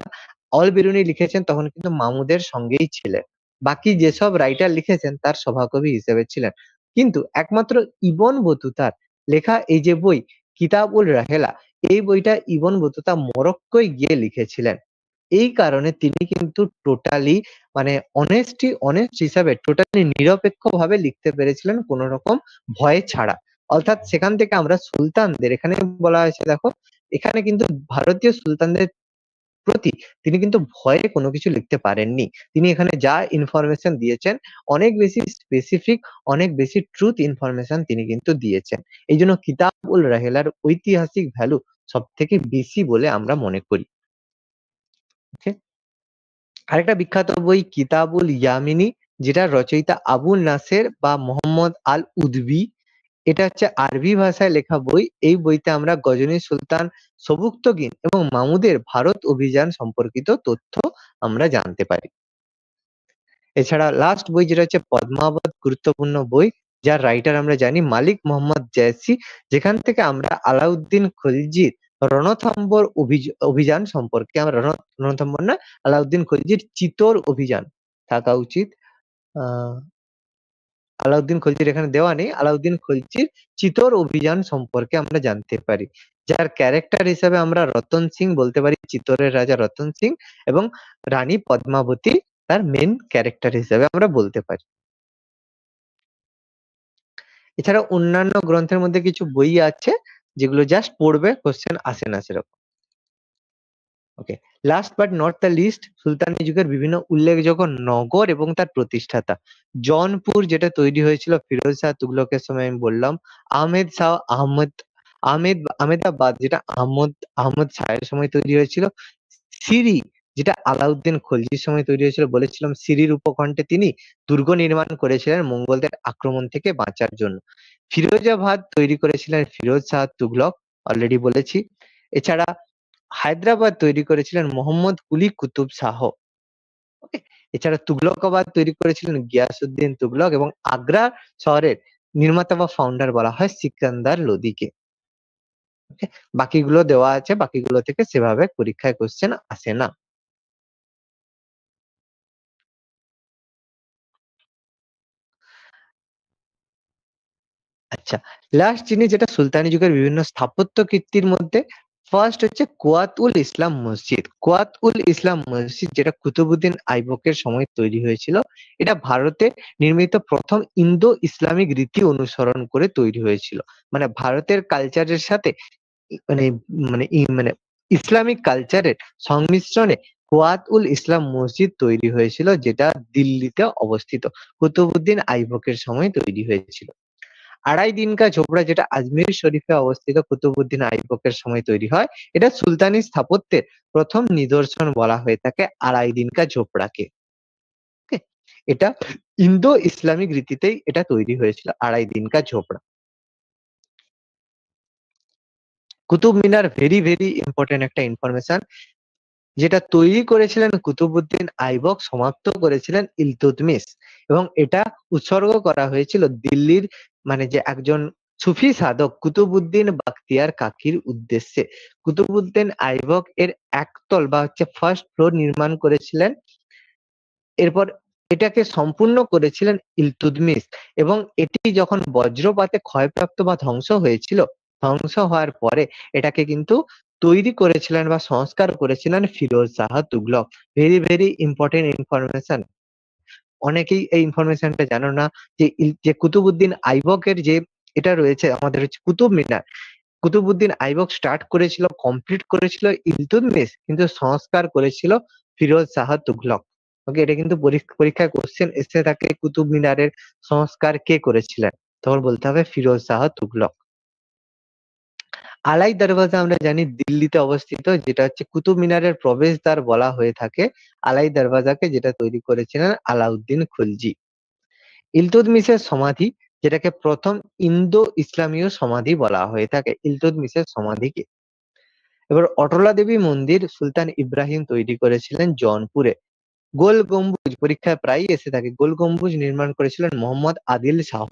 অল বেরুনি লিখেছেন তখন কিন্তু মামুদের সঙ্গেই ছিলেন। বাকি যেসব রাইটার লিখেছেন তার সভাকবি হিসেবে ছিলেন। কিন্তু একমাত্র ইবন বতুতার লেখা এই যে বই কিতাব উল রাহেলা, এই বইটা ইবন বতুতা মরক্কোয় গিয়ে লিখেছিলেন। এই কারণে তিনি কিন্তু টোটালি মানে অনেস্ট হিসাবে টোটালি নিরপেক্ষ ভাবে লিখতে পেরেছিলেন কোনো রকম ভয় ছাড়া। অর্থাৎ সেখান থেকে আমরা সুলতানদের, এখানে বলা হয়েছে দেখো, এখানে কিন্তু ভারতীয় সুলতানদের প্রতি তিনি কিন্তু ভয়ে কোনো কিছু লিখতে পারেননি। তিনি এখানে যা ইনফরমেশন দিয়েছেন অনেক বেশি স্পেসিফিক, অনেক বেশি ট্রুথ ইনফরমেশন তিনি কিন্তু দিয়েছেন। এই জন্য কিতাব উল রাহেলার ঐতিহাসিক ভ্যালু সব থেকে বেশি বলে আমরা মনে করি। Okay? আরেকটা বিখ্যাত বই কিতাবুল ইয়ামিনী, যেটা রচয়িতা আবুল নাসের বা মোহাম্মদ আল উদবি। এটা হচ্ছে আরবি ভাষায় লেখা বই। এই বইতে আমরা গজনী সুলতান সবুকতগিন এবং মামুদের ভারত অভিযান সম্পর্কিত তথ্য আমরা জানতে পারি। এছাড়া লাস্ট বই যেটা হচ্ছে পদ্মাবত, গুরুত্বপূর্ণ বই, যার রাইটার আমরা জানি মালিক মোহাম্মদ জায়সি, যেখান থেকে আমরা আলাউদ্দিন খলজির রণথম্বর অভিযান সম্পর্কে আমরা রণথম্বর না, আলাউদ্দিন খলজির চিতোর অভিযান থাকা উচিত। আলাউদ্দিন খলজির এখানে দেওয়া নেই, আলাউদ্দিন খলজির চিতোর অভিযান সম্পর্কে আমরা জানতে পারি, যার ক্যারেক্টার হিসেবে আমরা রতন সিং বলতে পারি, চিতোরের রাজা রতন সিং এবং রানী পদ্মাবতী তার মেন ক্যারেক্টার হিসেবে আমরা বলতে পারি। এছাড়া অন্যান্য গ্রন্থের মধ্যে কিছু বই আছে যেগুলো জাস্ট পড়বে, কোশ্চেন আসে না সেরকম। Okay, last but not the least, সুলতানি যুগের বিভিন্ন উল্লেখযোগ্য নগর এবং তার প্রতিষ্ঠাতা। জৌনপুর যেটা তৈরি হয়েছিল ফিরোজ শাহ তুগলকের সময়, আমি বললাম। আহমেদাবাদ যেটা আহমদ শাহের সময় তৈরি হয়েছিল। সিরি যেটা আলাউদ্দিন খলজির সময় তৈরি হয়েছিল, বলেছিলাম সিরির উপকণ্ঠে তিনি দুর্গ নির্মাণ করেছিলেন মঙ্গলদের আক্রমণ থেকে বাঁচার জন্য। ফিরোজাবাদ তৈরি করেছিলেন ফিরোজ শাহ তুগলক, অলরেডি বলেছি। এছাড়া হায়দ্রাবাদ তৈরি করেছিলেন মোহাম্মদ কুলি কুতুব শাহ। ওকে, এছাড়া তুগলকাবাদ তৈরি করেছিলেন গিয়াসউদ্দিন তুগলক এবং আগ্রা শহরের নির্মাতা বা ফাউন্ডার বলা হয় সিকান্দার লোদিকে। ওকে, বাকিগুলো দেওয়া আছে, বাকিগুলো থেকে সেভাবে পরীক্ষায় কোশ্চেন আসে না। আচ্ছা, লাস্ট জিনিস যেটা সুলতানি যুগের বিভিন্ন স্থাপত্য কীর্তির মধ্যে ফার্স্ট হচ্ছে কুয়াত উল ইসলাম মসজিদ। কুয়াত উল ইসলাম মসজিদ যেটা কুতুবুদ্দিন আইবকের সময় তৈরি হয়েছিল। এটা ভারতে নির্মিত প্রথম ইন্দো ইসলামিক রীতি অনুসরণ করে তৈরি হয়েছিল। মানে ভারতের কালচারের সাথে মানে মানে ইসলামিক কালচারের সংমিশ্রণে কুয়াত উল ইসলাম মসজিদ তৈরি হয়েছিল, যেটা দিল্লিতে অবস্থিত। কুতুবুদ্দিন আইবকের সময় তৈরি হয়েছিল। আড়াই দিনকা ঝোপড়া যেটা আজমির শরীফে অবস্থিত, কুতুবুদ্দিন আইবকের সময় তৈরি হয়। এটা সুলতানি স্থাপত্যের প্রথম নিদর্শন বলা হয়ে থাকে আড়াই দিনকা ঝোপড়াকে। এটা ইন্দো ইসলামিক রীতিতেই এটা তৈরি হয়েছিল, আড়াই দিনকা ঝোপড়া। Qutub Minar very very important একটা ইনফরমেশন, যেটা তৈরি করেছিলেন কুতুবুদ্দিন আইবক, সমাপ্ত করেছিলেন ইলতুৎমিশ, এবং এটা উৎসর্গ করা হয়েছিল দিল্লির মানে যে একজন সুফি সাধক কুতুবুদ্দিন বাখতিয়ার কাকির উদ্দেশ্যে। কুতুবুদ্দিন আইবক এর একতল বা হচ্ছে ফার্স্ট ফ্লোর নির্মাণ করেছিলেন। এরপর এটাকে সম্পূর্ণ করেছিলেন ইলতুৎমিশ, এবং এটি যখন বজ্রপাতে ক্ষয়প্রাপ্ত বা ধ্বংস হয়েছিল, ধ্বংস হওয়ার পরে এটাকে কিন্তু তৈরি করেছিলেন বা সংস্কার করেছিলেন Firoz Shah Tughlaq. Very very important information. অনেকেই এই ইনফরমেশনটা জানো না যে কুতুবুদ্দিন আইবকের যে এটা রয়েছে আমাদের হচ্ছে কুতুব মিনার, কুতুবুদ্দিন আইবক স্টার্ট করেছিল, কমপ্লিট করেছিল ইলতুৎমিশ, কিন্তু সংস্কার করেছিল ফিরোজ শাহ তুগলক। ওকে, এটা কিন্তু পরীক্ষায় কোশ্চেন এসে থাকে, কুতুব মিনারের সংস্কার কে করেছিলেন, তখন বলতে হবে ফিরোজ শাহ তুগলক। আলাই দরওয়াজা আমরা জানি দিল্লিতে অবস্থিত, যেটা হচ্ছে কুতুব মিনারের প্রবেশদ্বার বলা হয়ে থাকে আলাই দরওয়াজাকে, যেটা তৈরি করেছিলেন আলাউদ্দিন খলজি। ইলতুৎমিশের সমাধি, যেটাকে প্রথম ইন্দো ইসলামীয় সমাধি বলা হয়ে থাকে, ইলতুৎমিশের সমাধিকে। এবার অটলা দেবী মন্দির সুলতান ইব্রাহিম তৈরি করেছিলেন জৌনপুরে। গোল গম্বুজ পরীক্ষায় প্রায়ই এসে থাকে। গোল গম্বুজ নির্মাণ করেছিলেন মোহাম্মদ আদিল শাহ,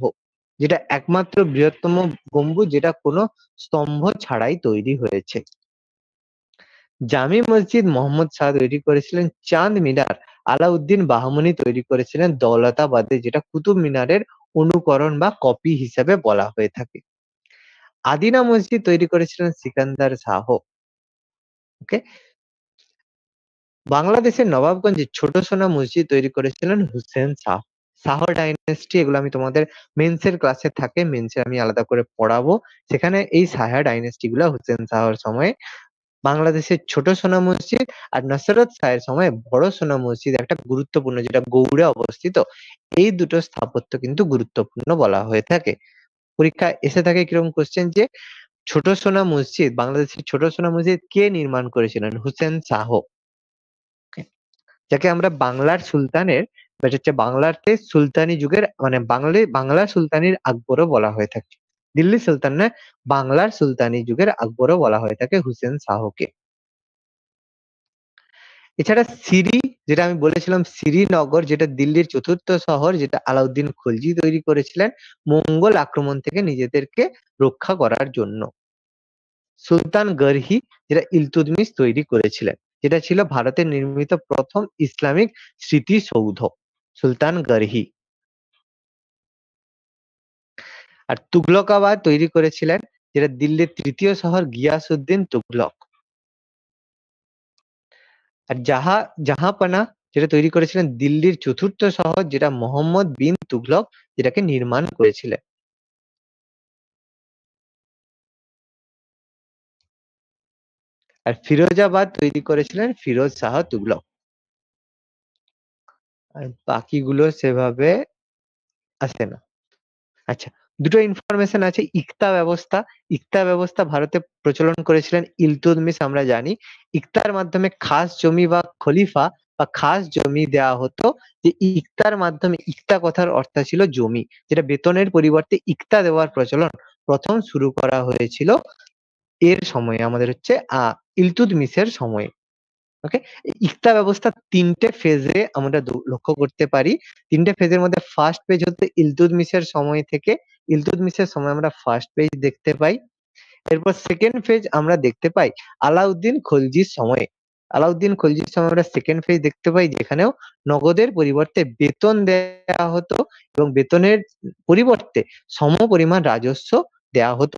যেটা একমাত্র বৃহত্তম গম্বুজ যেটা কোনো স্তম্ভ ছাড়াই তৈরি হয়েছে। জামি মসজিদ মোহাম্মদ শাহ তৈরি করেছিলেন। চাঁদ মিনার আলাউদ্দিন বাহমনি তৈরি করেছিলেন দৌলতাবাদে, যেটা কুতুব মিনারের অনুকরণ বা কপি হিসেবে বলা হয়ে থাকে। আদিনা মসজিদ তৈরি করেছিলেন সিকান্দার শাহ। ওকে, বাংলাদেশের নবাবগঞ্জে ছোট সোনা মসজিদ তৈরি করেছিলেন হুসেন শাহ। শাহ ডাইনেস্টি, এগুলো আমি তোমাদের মেন্সের ক্লাসে থাকে, মেন্সে আমি আলাদা করে পড়াবো। সেখানে এই শাহ ডাইনেস্টি গুলা হুসেন শাহর সময় বাংলাদেশের ছোট সোনা মসজিদ আর নসরত শাহের সময় বড় সোনা মসজিদ একটা গুরুত্বপূর্ণ, যেটা গৌড়ে অবস্থিত। এই দুটো স্থাপত্য কিন্তু গুরুত্বপূর্ণ বলা হয়ে থাকে। পরীক্ষা এসে থাকে কিরকম কোশ্চেন, যে ছোট সোনা মসজিদ, বাংলাদেশের ছোট সোনা মসজিদ কে নির্মাণ করেছিলেন? হুসেন শাহ, যাকে আমরা বাংলার সুলতানের, এটা হচ্ছে বাংলাতে সুলতানি যুগের মানে বাংলার সুলতানির আকবরও বলা হয়ে থাকে। দিল্লি সুলতানে বাংলার সুলতানি যুগের আকবরও বলা হয়ে থাকে হুসেন শাহকে। এছাড়া সিরি, যেটা আমি বলেছিলাম শ্রীনগর, যেটা দিল্লির চতুর্থ শহর, যেটা আলাউদ্দিন খলজি তৈরি করেছিলেন মঙ্গল আক্রমণ থেকে নিজেদেরকে রক্ষা করার জন্য। সুলতান গরহি, যেটা ইলতুৎমিশ তৈরি করেছিলেন, যেটা ছিল ভারতে নির্মিত প্রথম ইসলামিক স্মৃতিসৌধ, সুলতান গরহি। আর তুগলকাবাদ তৈরি করেছিলেন, যেটা দিল্লির তৃতীয় শহর গিয়াসউদ্দিন তুগলক। আর জাহাপানা, যেটা তৈরি করেছিলেন দিল্লির চতুর্থ শহর, যেটা মোহাম্মদ বিন তুগলক যেটাকে নির্মাণ করেছিলেন। আর ফিরোজাবাদ তৈরি করেছিলেন ফিরোজ শাহ তুগলক। আর বাকিগুলো সেভাবে আসে না। আচ্ছা, দুটো ইনফরমেশন আছে। ইকতা ব্যবস্থা ভারতে প্রচলন করেছিলেন ইলতুৎমিশ, আমরা জানি। ইকতার মাধ্যমে খাস জমি বা খলিফা বা খাস জমি দেওয়া হতো। যে ইকতার মাধ্যমে, ইকতা কথার অর্থ ছিল জমি, যেটা বেতনের পরিবর্তে ইকতা দেওয়ার প্রচলন প্রথম শুরু করা হয়েছিল এর সময়ে, আমাদের হচ্ছে ইলতুৎমিশের সময়ে। ওকে, ইকতা ব্যবস্থা তিনটে ফেজে আমরা লক্ষ্য করতে পারি। তিনটে ফেজের মধ্যে ফার্স্ট পেজ হচ্ছে ইলতুৎমিশের সময় থেকে, ইলতুৎমিশের সময় আমরা ফার্স্ট পেজ দেখতে পাই। এরপর সেকেন্ড ফেজ আমরা দেখতে পাই আলাউদ্দিন খলজির সময়ে। আলাউদ্দিন খলজির সময় আমরা সেকেন্ড ফেজ দেখতে পাই, যেখানেও নগদের পরিবর্তে বেতন দেওয়া হতো এবং বেতনের পরিবর্তে সমপরিমাণ রাজস্ব দেওয়া হতো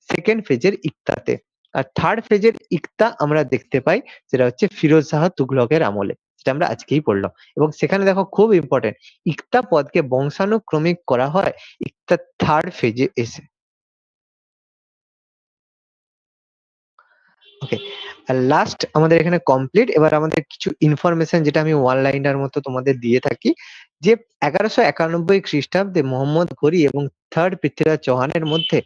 সেকেন্ড ফেজের ইকতাতে। আর থার্ড ফেজের ইকতা আমরা দেখতে পাই, যেটা হচ্ছে ফিরোজ শাহ তুগলকের আমলে, যেটা আমরা আজকেই পড়লাম। এবং সেখানে দেখো খুব ইম্পর্টেন্ট, ইকতা পদকে বংশানুক্রমিক করা হয় ইকতা থার্ড ফেজে এসে। ওকে, আর লাস্ট আমাদের এখানে কমপ্লিট। এবার আমাদের কিছু ইনফরমেশন, যেটা আমি ওয়ান লাইনার মতো তোমাদের দিয়ে থাকি, যে 1191 খ্রিস্টাব্দে মোহাম্মদ ঘুরি এবং থার্ড পৃথ্বীরাজ চৌহানের মধ্যে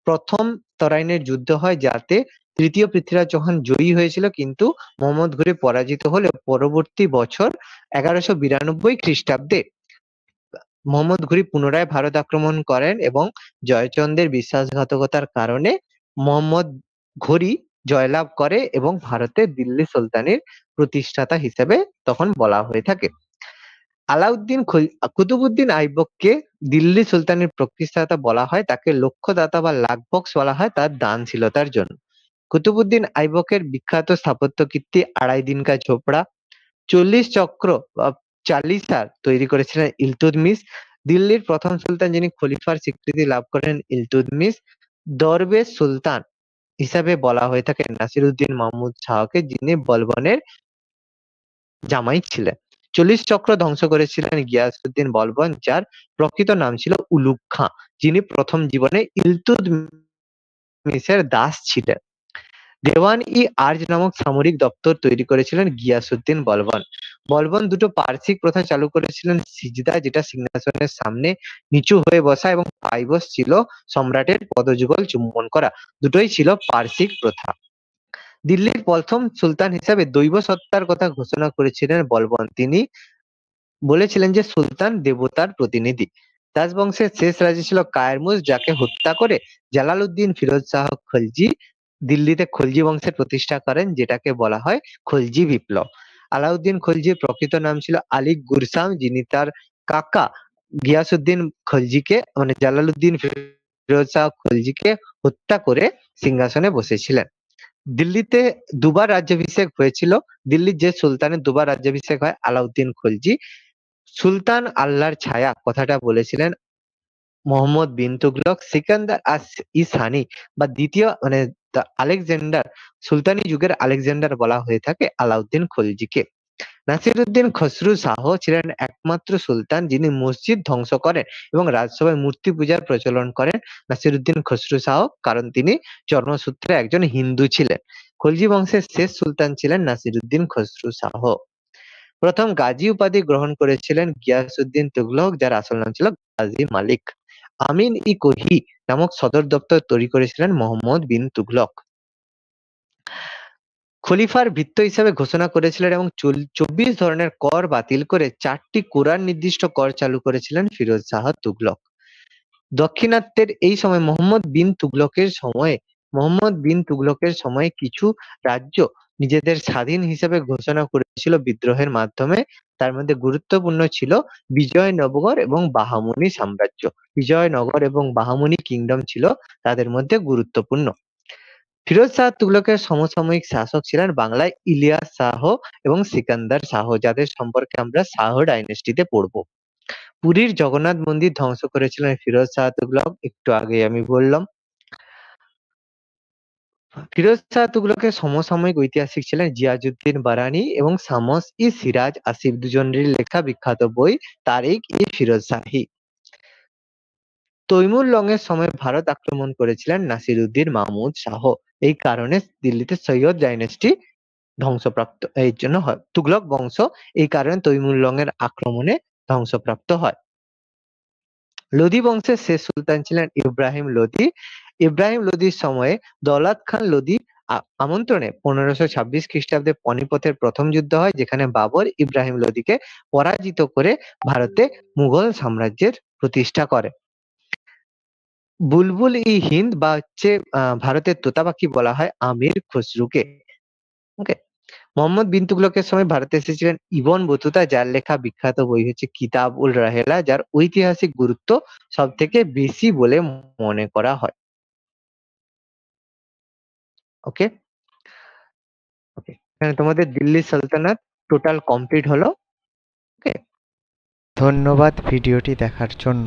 প্রথম তরাইনের যুদ্ধ হয়, যাতে তৃতীয় পৃথ্বীরাজ চৌহান জয়ী হয়েছিল, কিন্তু মোহাম্মদ ঘুরি পরাজিত হলে পরবর্তী বছর 1192 খ্রিস্টাব্দে মোহাম্মদ ঘুরি পুনরায় ভারত আক্রমণ করেন এবং জয়চন্দ্রের বিশ্বাসঘাতকতার কারণে মোহাম্মদ ঘুরি জয়লাভ করে এবং ভারতে দিল্লি সুলতানির প্রতিষ্ঠাতা হিসেবে তখন বলা হয়ে থাকে। আলাউদ্দিন কুতুবউদ্দিন আইবককে দিল্লি সুলতানের প্রতিষ্ঠাতা বলা হয়, তাকে লক্ষ্যদাতা বা লাখবক্স বলা হয় তার দানশীলতার জন্য। কুতুবউদ্দিন আইবকের বিখ্যাত স্থাপত্য কীর্তি আড়াই দিন কা ঝোপড়া, 40 চক্র বা চালিসার তৈরি করেছিলেন ইলতুৎমিশ। দিল্লির প্রথম সুলতান যিনি খলিফার স্বীকৃতি লাভ করেন ইলতুৎমিশ। দরবেশ সুলতান হিসাবে বলা হয়ে থাকে নাসিরউদ্দিন মাহমুদ শাহকে, যিনি বলবনের জামাই ছিলেন। 40 চক্র ধ্বংস করেছিলেন গিয়াসউদ্দিন বলবন, যার প্রকৃত নাম ছিল উলুগ খাঁ, যিনি প্রথম জীবনে ইলতুৎমিশের দাস ছিলেন। দেওয়ান-ই-আর্জ নামক সামরিক দপ্তর তৈরি করেছিলেন গিয়াসউদ্দিন বলবন। বলবন দুটো পার্সিক প্রথা চালু করেছিলেন, সিজদা, যেটা সিংহাসনের সামনে নিচু হয়ে বসা, এবং পাইবস ছিল সম্রাটের পদযুগল চুম্বন করা। দুটোই ছিল পার্সিক প্রথা। দিল্লির প্রথম সুলতান হিসাবে দৈব সত্তার কথা ঘোষণা করেছিলেন বলবন। তিনি বলেছিলেন যে সুলতান দেবতার প্রতিনিধি। রাজবংশের শেষ রাজা ছিল কায়রমুজ, যাকে হত্যা করে জালালউদ্দিন ফিরোজ শাহ খলজি দিল্লিতে খলজি বংশের প্রতিষ্ঠা করেন, যেটাকে বলা হয় খলজি বিপ্লব। আলাউদ্দিন খলজির প্রকৃত নাম ছিল আলী গুরসাম, যিনি তার কাকা গিয়াসউদ্দিন খলজিকে মানে জালালউদ্দিন ফিরোজ শাহ খলজিকে হত্যা করে সিংহাসনে বসেছিলেন। দিল্লিতে দুবার রাজ্যাভিষেক হয়েছিল। দিল্লির যে সুলতানের দুবার রাজ্যাভিষেক হয় আলাউদ্দিন খলজি, সুলতান আল্লাহর ছায়া কথাটা বলেছিলেন মোহাম্মদ বিন তুগলক। সিকান্দার ইসানি বা দ্বিতীয় মানে আলেকজান্ডার, সুলতানি যুগের আলেকজান্ডার বলা হয়ে থাকে আলাউদ্দিন খলজিকে। নাসিরউদ্দিন খসরু শাহ ছিলেন একমাত্র সুলতান যিনি মসজিদ ধ্বংস করেন এবং রাজসভায় মূর্তি পূজার প্রচলন করেন। নাসিরউদ্দিন খসরু শাহ, কারণ তিনি জন্মসূত্রে একজন হিন্দু ছিলেন। খলজি বংশের শেষ সুলতান ছিলেন নাসিরউদ্দিন খসরু শাহ। প্রথম গাজী উপাধি গ্রহণ করেছিলেন গিয়াসউদ্দিন তুগলক, যার আসল নাম ছিল গাজী মালিক। আমিন-ই-কোহি নামক সদর দপ্তর তৈরি করেছিলেন মোহাম্মদ বিন তুগলক। খলিফার ভৃত্য হিসেবে ঘোষণা করেছিলেন এবং 24 ধরনের কর বাতিল করে 4টি কোরআন নির্দিষ্ট কর চালু করেছিলেন ফিরোজ শাহ তুগলক। দাক্ষিণাত্যের এই সময় মোহাম্মদ বিন তুগলকের সময়ে কিছু রাজ্য নিজেদের স্বাধীন হিসেবে ঘোষণা করেছিল বিদ্রোহের মাধ্যমে। তার মধ্যে গুরুত্বপূর্ণ ছিল বিজয়নগর এবং বাহামনি সাম্রাজ্য। বিজয়নগর এবং বাহামনি কিংডম ছিল তাদের মধ্যে গুরুত্বপূর্ণ। ফিরোজ শাহ তুগলকের সমসাময়িক শাসক ছিলেন বাংলায় ইলিয়াস শাহ এবং সিকান্দার শাহ, যাদের সম্পর্কে আমরা শাহ ডাইনেস্টিতে পড়ব। পুরীর জগন্নাথ মন্দির ধ্বংস করেছিলেন ফিরোজ শাহ তুগলক, একটু আগে আমি বললাম। ফিরোজ শাহ তুগলকের সমসাময়িক ঐতিহাসিক ছিলেন জিয়াজউদ্দিন বারানি এবং শামস-ই-সিরাজ আসিফ, দুজনেরই লেখা বিখ্যাত বই তারিখ-ই-ফিরোজ শাহী। তৈমুর লংয়ের সময় ভারত আক্রমণ করেছিলেন নাসিরউদ্দিন মাহমুদ শাহ। এই কারণে দিল্লিতে সৈয়দ ডাইনেস্টি ধ্বংসপ্রাপ্ত, এই জন্য হয় তুগলক বংশ এই কারণে তৈমুর লংয়ের আক্রমণে ধ্বংসপ্রাপ্ত হয়। লোধি বংশের শেষ সুলতান ছিলেন ইব্রাহিম লোধি। ইব্রাহিম লোধির সময়ে দৌলত খান লোধি আমন্ত্রণে 1526 খ্রিস্টাব্দে পানিপথের প্রথম যুদ্ধ হয়, যেখানে বাবর ইব্রাহিম লোধিকে পরাজিত করে ভারতে মুঘল সাম্রাজ্যের প্রতিষ্ঠা করে। বুলবুল-ই-হিন্দ বা হচ্ছে ভারতের তোতা পাখি বলা হয় আমির খসরুকে। ওকে, মোহাম্মদ বিন তুগলকের সময় ভারতে এসেছিলেন ইবন বতুতা, যার লেখা বিখ্যাত বই হচ্ছে কিতাব-উল-রাহেলা, যার ঐতিহাসিক গুরুত্ব সব থেকে বেশি বলে মনে করা হয়। ওকে, এখানে তোমাদের দিল্লি সালতানাত টোটাল কমপ্লিট হলো। ওকে, ধন্যবাদ ভিডিওটি দেখার জন্য।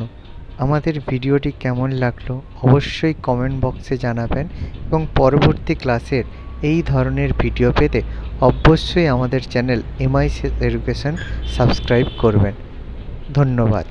আমাদের ভিডিওটি কেমন লাগলো অবশ্যই কমেন্ট বক্সে জানাবেন এবং পরবর্তী ক্লাসের এই ধরনের ভিডিও পেতে অবশ্যই আমাদের চ্যানেল MICS এডুকেশন সাবস্ক্রাইব করবেন। ধন্যবাদ।